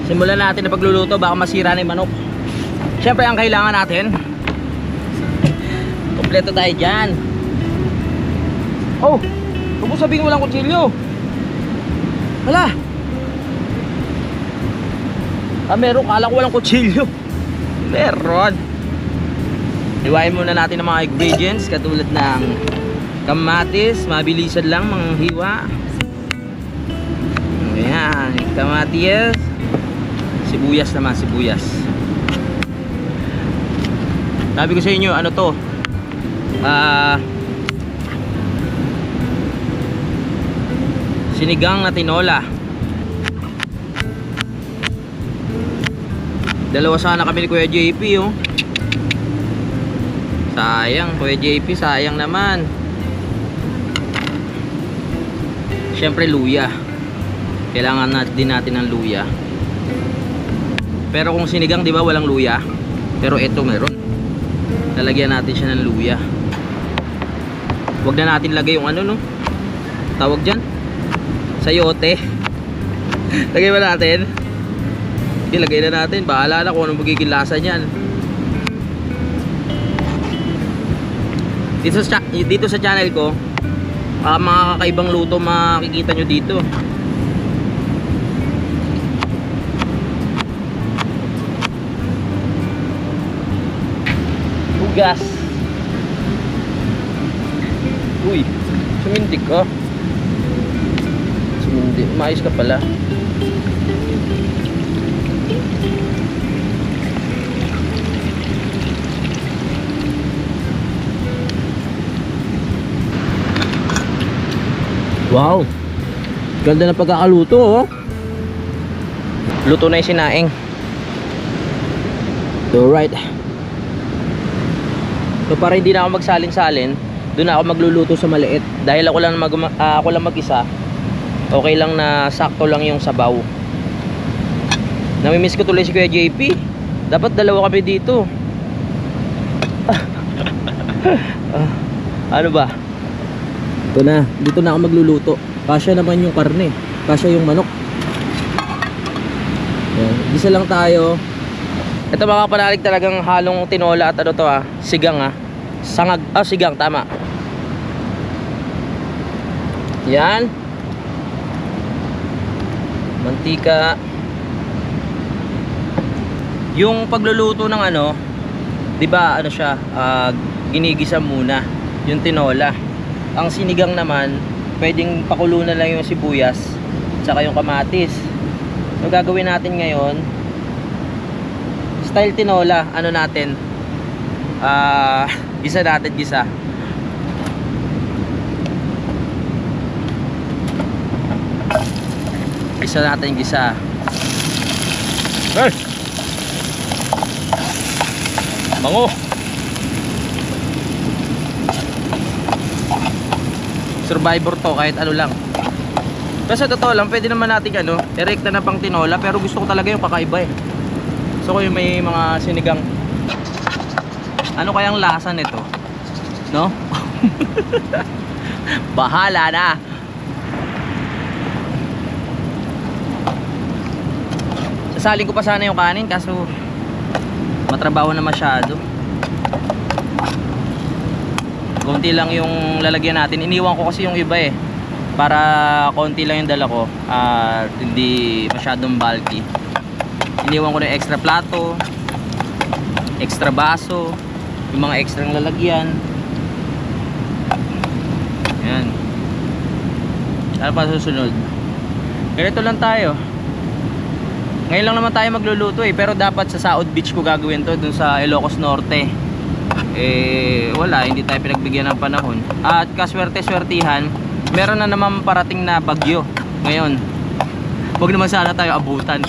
Simulan natin na pagluluto, baka masira na yung manok. Siyempre ang kailangan natin, kompleto tayo dyan. Oh, huwag mo sabihin walang kutsilyo. Wala. Meron, kala ko walang kutsilyo. Meron. Hiwain muna natin ang mga ingredients katulad ng kamatis. Mabilisan lang mga hiwa. Ayan, kamatis. Sibuyas naman, sibuyas. Sabi ko sa inyo, ano to? Sinigang na tinola. Dalawa sana kami ni Kuya JP, oh. Sayang, Kuya JP, sayang naman. Siyempre luya. Kailangan din natin ng luya. Pero kung sinigang, di ba, walang luya. Pero ito meron. Lalagyan natin siya ng luya. Huwag na natin lagay yung ano, no? Tawag dyan? Sayote. Lagay ba natin? Ilagay na natin. Bahala na kung anong magiging lasa niyan. Dito sa channel ko, mga kakaibang luto makikita nyo dito. Hugas. Uy, sumindik ka. Hindi, maayos ka pala. Wow, ganda na pagkakaluto, oh. Luto na yung sinaing. So right. So para hindi na ako magsalin-salin, doon na ako magluluto sa maliit. Dahil ako lang mag-isa. Okay lang na sakto lang yung sabaw. Namimiss ko tuloy si Kuya JP. Dapat dalawa kami dito. Ano ba? Ito na, dito na ako magluluto. Kasya naman yung karne, kasya yung manok. Yan, isa lang tayo. Ito mga panalig talagang halong tinola at ano to sigang sangag, sigang tama. Yan. Mantika. Yung pagluluto ng ano, 'di ba ano siya, ginigisa muna yung tinola. Ang sinigang naman, pwedeng pakulo na lang yung sibuyas tsaka yung kamatis. So gagawin natin ngayon, style tinola, ano natin, gisa natin, gisa. Gisa natin, gisa. Hey! Bango! Survivor to kahit ano lang. Kasi totoo lang, pwede naman natin direkta na pang tinola, pero gusto ko talaga yung kakaiba eh. Gusto ko yung may mga sinigang. Ano kayang lasa nito? No? Bahala na. Sasalin ko pa sana yung kanin, kaso matrabaho na masyado. Konti lang yung lalagyan natin. Iniwan ko kasi yung iba eh, para konti lang yung dala ko at hindi masyadong bulky. Iniwan ko na yung extra plato, extra baso, yung mga extra lalagyan. Yan. Ano pa susunod? Ganito lang tayo. Ngayon lang naman tayo magluluto eh, pero dapat sa Saud Beach ko gagawin to, dun sa Ilocos Norte. Wala, hindi tayo pinagbigyan ng panahon. At kaswerte-swertihan, meron na naman parating na bagyo ngayon. Huwag naman sana tayo abutan.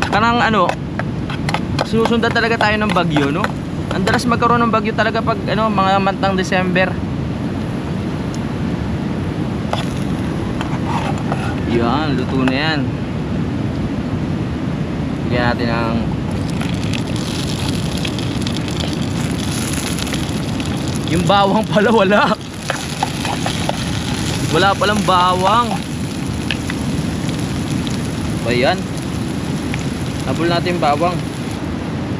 Karang sinusundan talaga tayo ng bagyo, no? Ang dalas magkaroon ng bagyo talaga pag mga mantang December. Yan, luto na yan. Bigyan natin ng yung bawang pala wala. Wala palang bawang. Ba yan? Habol natin yung bawang.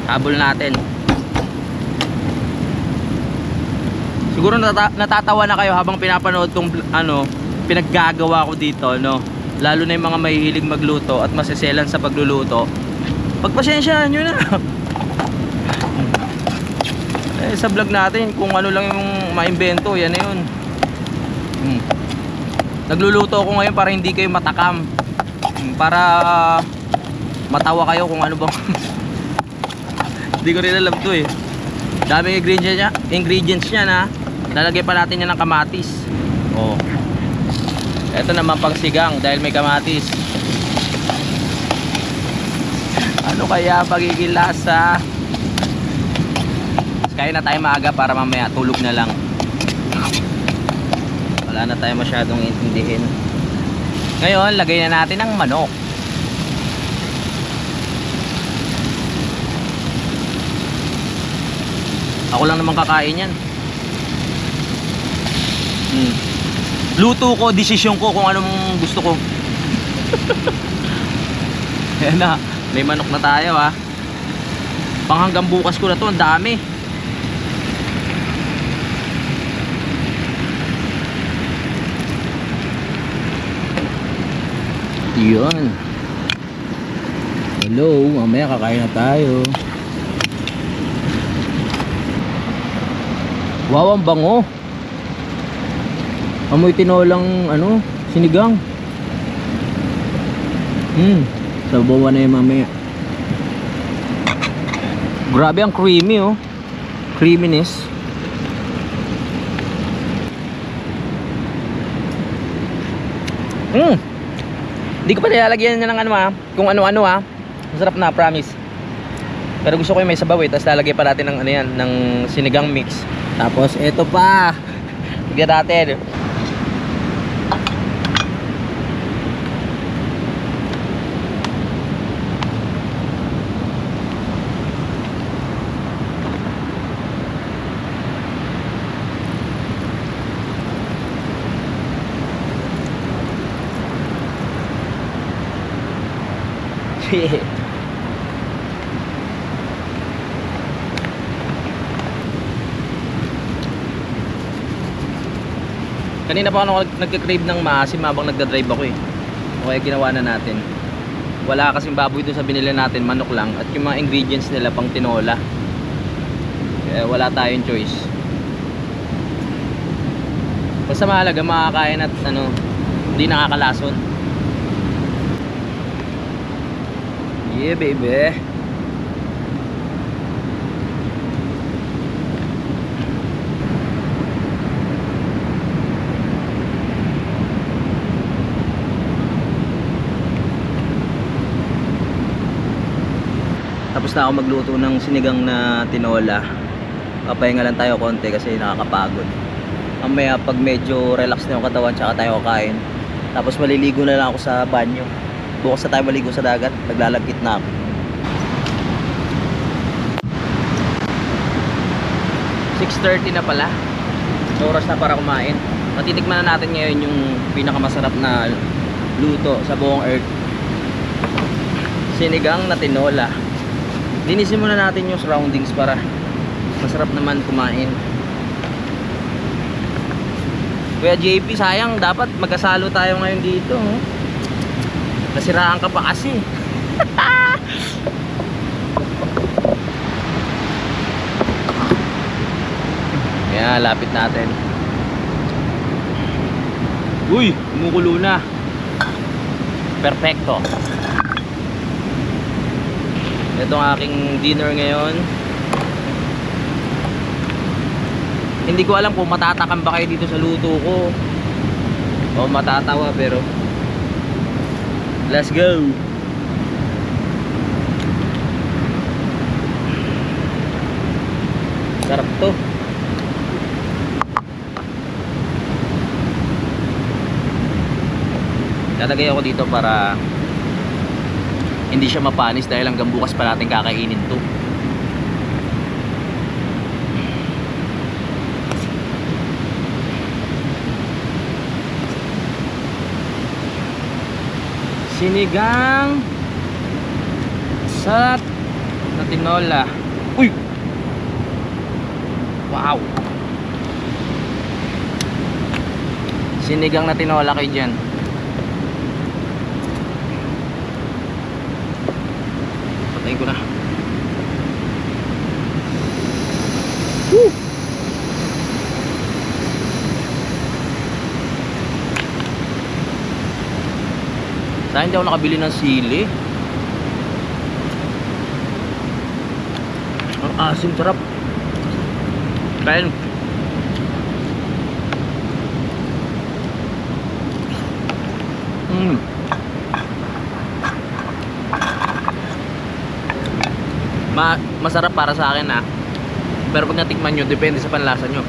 Habol natin. Siguro natatawa na kayo habang pinapanood tong pinaggagawa ko dito, no? Lalo na yung mga mahihilig magluto at maseselan sa pagluluto. Pagpasensyahan nyo na. Sa vlog natin, kung ano lang yung maimbento, yan na yun. Nagluluto ako ngayon para hindi kayo matakam, para matawa kayo kung ano bang hindi ko rin alam to eh. Daming ingredients niya na lalagay pa natin yan ng kamatis. Ito naman pang sigang dahil may kamatis. Ano kaya magiging lasa? Kaya na tayo maaga para mamaya tulog na lang. Wala na tayo masyadong intindihin. Ngayon, lagay na natin ang manok. Ako lang naman kakain yan. Luto ko, desisyon ko kung anong gusto ko. Ayan na, may manok na tayo Pang hanggang bukas ko na to, ang dami. Yun. Hello, mamaya kakain na tayo. Wow, ang bango. Amoy tinolang sinigang. Sabawan na yung mamaya. Grabe ang creamy creaminess. Hindi ko pa nilalagyan niya ng kung ano-ano Masarap na, promise. Pero gusto ko yung may sabaw tapos lalagay pa natin ng ano yan, ng sinigang mix. Tapos eto pa. Bigyan natin. Kanina pa ako nagka-crave ng maasim habang nagda-drive ako eh. O kaya ginawa na natin. Wala kasing baboy doon sa binili natin, manok lang. At yung mga ingredients nila pang tinola. Kaya wala tayong choice. Basta mahalaga makakain at ano, hindi nakakalason. Yeah baby. Tapos na ako magluto ng sinigang na tinola. Papahinga lang tayo konti kasi nakakapagod. Mamaya pag medyo relax na yung katawan tsaka tayo kakain. Tapos maliligo na lang ako sa banyo. Bukas na tayo maligo sa dagat. Naglalagkit na ako. .30 na pala. Oras na para kumain. Matitikman na natin ngayon yung pinakamasarap na luto sa buong earth. Sinigang na tinola. Linisin muna natin yung surroundings para masarap naman kumain. Kuya JP, sayang, dapat magkasalo tayo ngayon dito. Nasiraan ka pa kasi. Kaya lapit natin. Uy, kumukulo na. Perfecto. Ito ang aking dinner ngayon. Hindi ko alam kung matatakam ba kayo dito sa luto ko o matatawa, pero let's go. Sarap to. Lalagay ako dito para hindi siya mapanis dahil hanggang bukas pa natin kakainin to. Sinigang sa na tinola. Uy! Wow! Sinigang na tinola kayo dyan. Patayin ko na. Woo! Dahil hindi ako nakabili ng sili. Ang asim, sarap. Kain. Masarap para sa akin ha. Pero pag natikman nyo, depende sa panlasa nyo.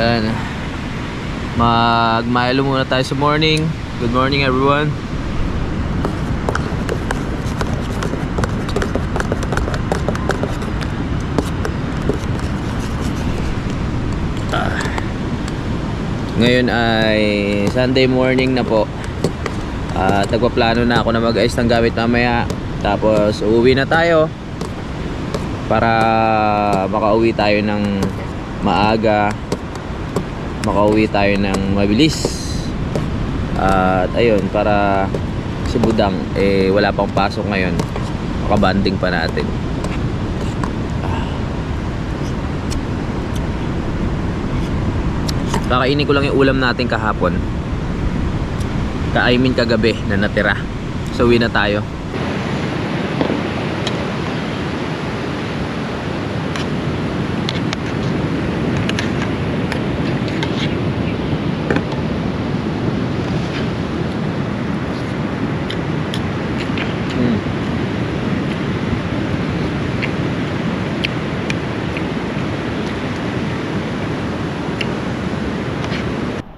Ayan. Mag-Milo muna tayo sa morning. Good morning everyone. Ngayon ay Sunday morning na po. Nagpaplano na ako na mag-ayos ng gamit mamaya. Tapos uuwi na tayo para makauwi tayo ng maaga, makauwi tayo ng mabilis. At ayun, para si Budang wala pang pasok ngayon, makabanding pa natin. Kakainin ko lang yung ulam natin kahapon. Kagabi na natira. So uwi na tayo.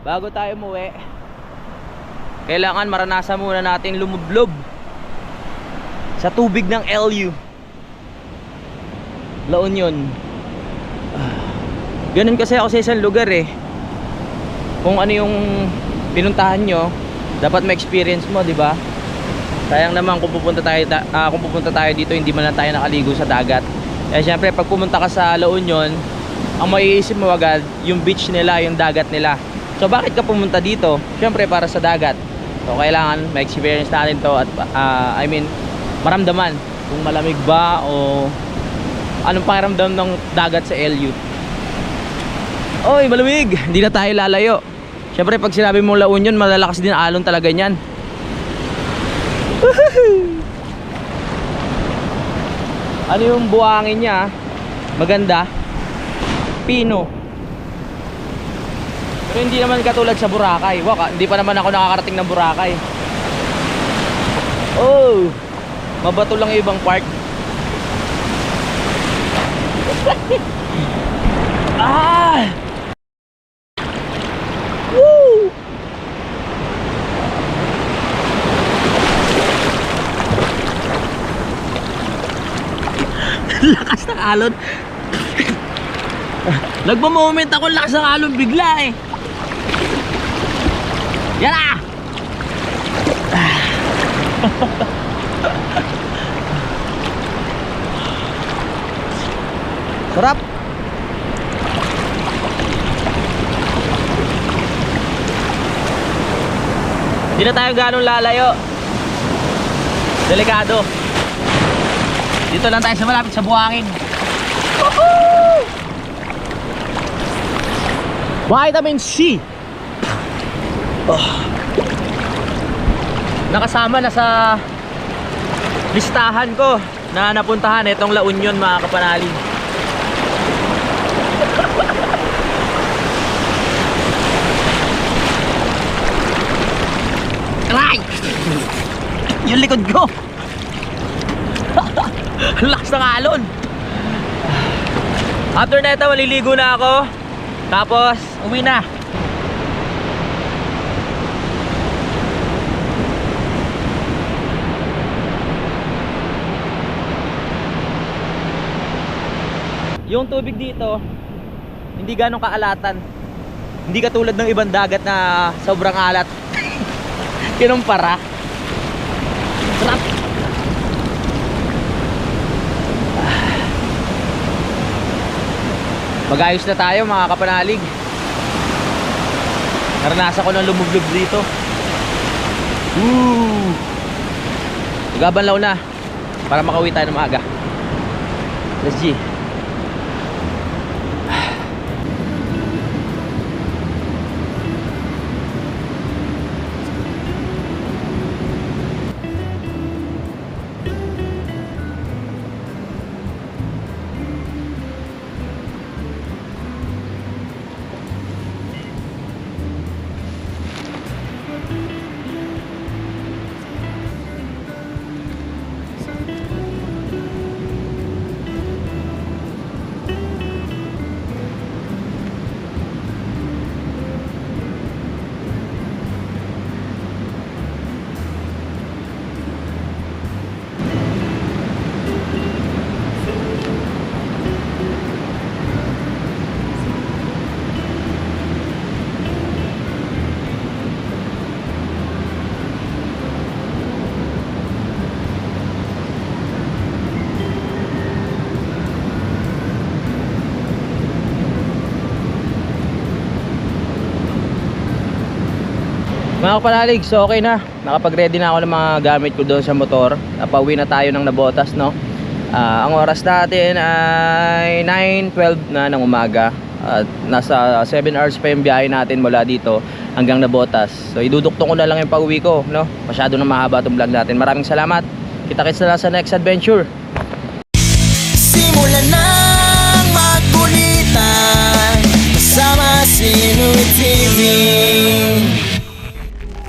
Bago tayo umuwi, kailangan maranasan muna natin lumublob sa tubig ng LU La Union. Ganun kasi ako sa isang lugar kung ano yung pinuntahan nyo, dapat ma-experience mo, di ba? Sayang naman kung pupunta tayo dito, hindi man lang tayo nakaligo sa dagat. Syempre pag pumunta ka sa La Union, ang maiisip mo agad yung beach nila, yung dagat nila. So bakit ka pumunta dito? Syempre para sa dagat. So kailangan ma-experience natin to at maramdaman kung malamig ba o anong pakiramdam ng dagat sa LU. Oy, malamig! Hindi na tayo lalayo. Syempre pag sinabi mong La Union, malalakas din alon talaga niyan. Ano yung buhangin niya? Maganda. Pino. Pero hindi naman katulad sa Boracay. Hindi pa naman ako nakakarating ng Boracay. Oh, mabato lang yung ibang part. Ah! Woo! Lakas ng alon. Nagmo-moment ako, lakas ng alon bigla Yan na! Sarap! Hindi na tayo ganong lalayo. Delikado. Dito lang tayo sa malapit sa buhangin. Woohoo! Vitamin C. Nakasama na sa listahan ko na napuntahan itong La Union, mga kapanalig. Aray! Yung likod ko. Lakas ng alon. After nito maliligo na ako, tapos uwi na. Yung tubig dito hindi ganong kaalatan. Hindi katulad ng ibang dagat na sobrang alat. Kinumpara. Sarap. Mag-ayos na tayo, mga kapanalig. Naranasan ko ng lumublob dito. Magabanlaw na para makauwi tayo ng maaga. Let's G. Mga kapanalig, so okay na. Nakapag-ready na ako ng mga gamit ko doon sa motor. Napauwi na tayo ng Navotas, no? Ang oras natin ay 9:12 na ng umaga. At nasa 7 hours pa yung biyahe natin mula dito hanggang Navotas. So iduduktong ko na lang yung pag-uwi ko, no? Masyado na mahaba itong vlog natin. Maraming salamat. Kita-kits na lang sa next adventure. Simulan ng magkulitan kasama si Inuit TV.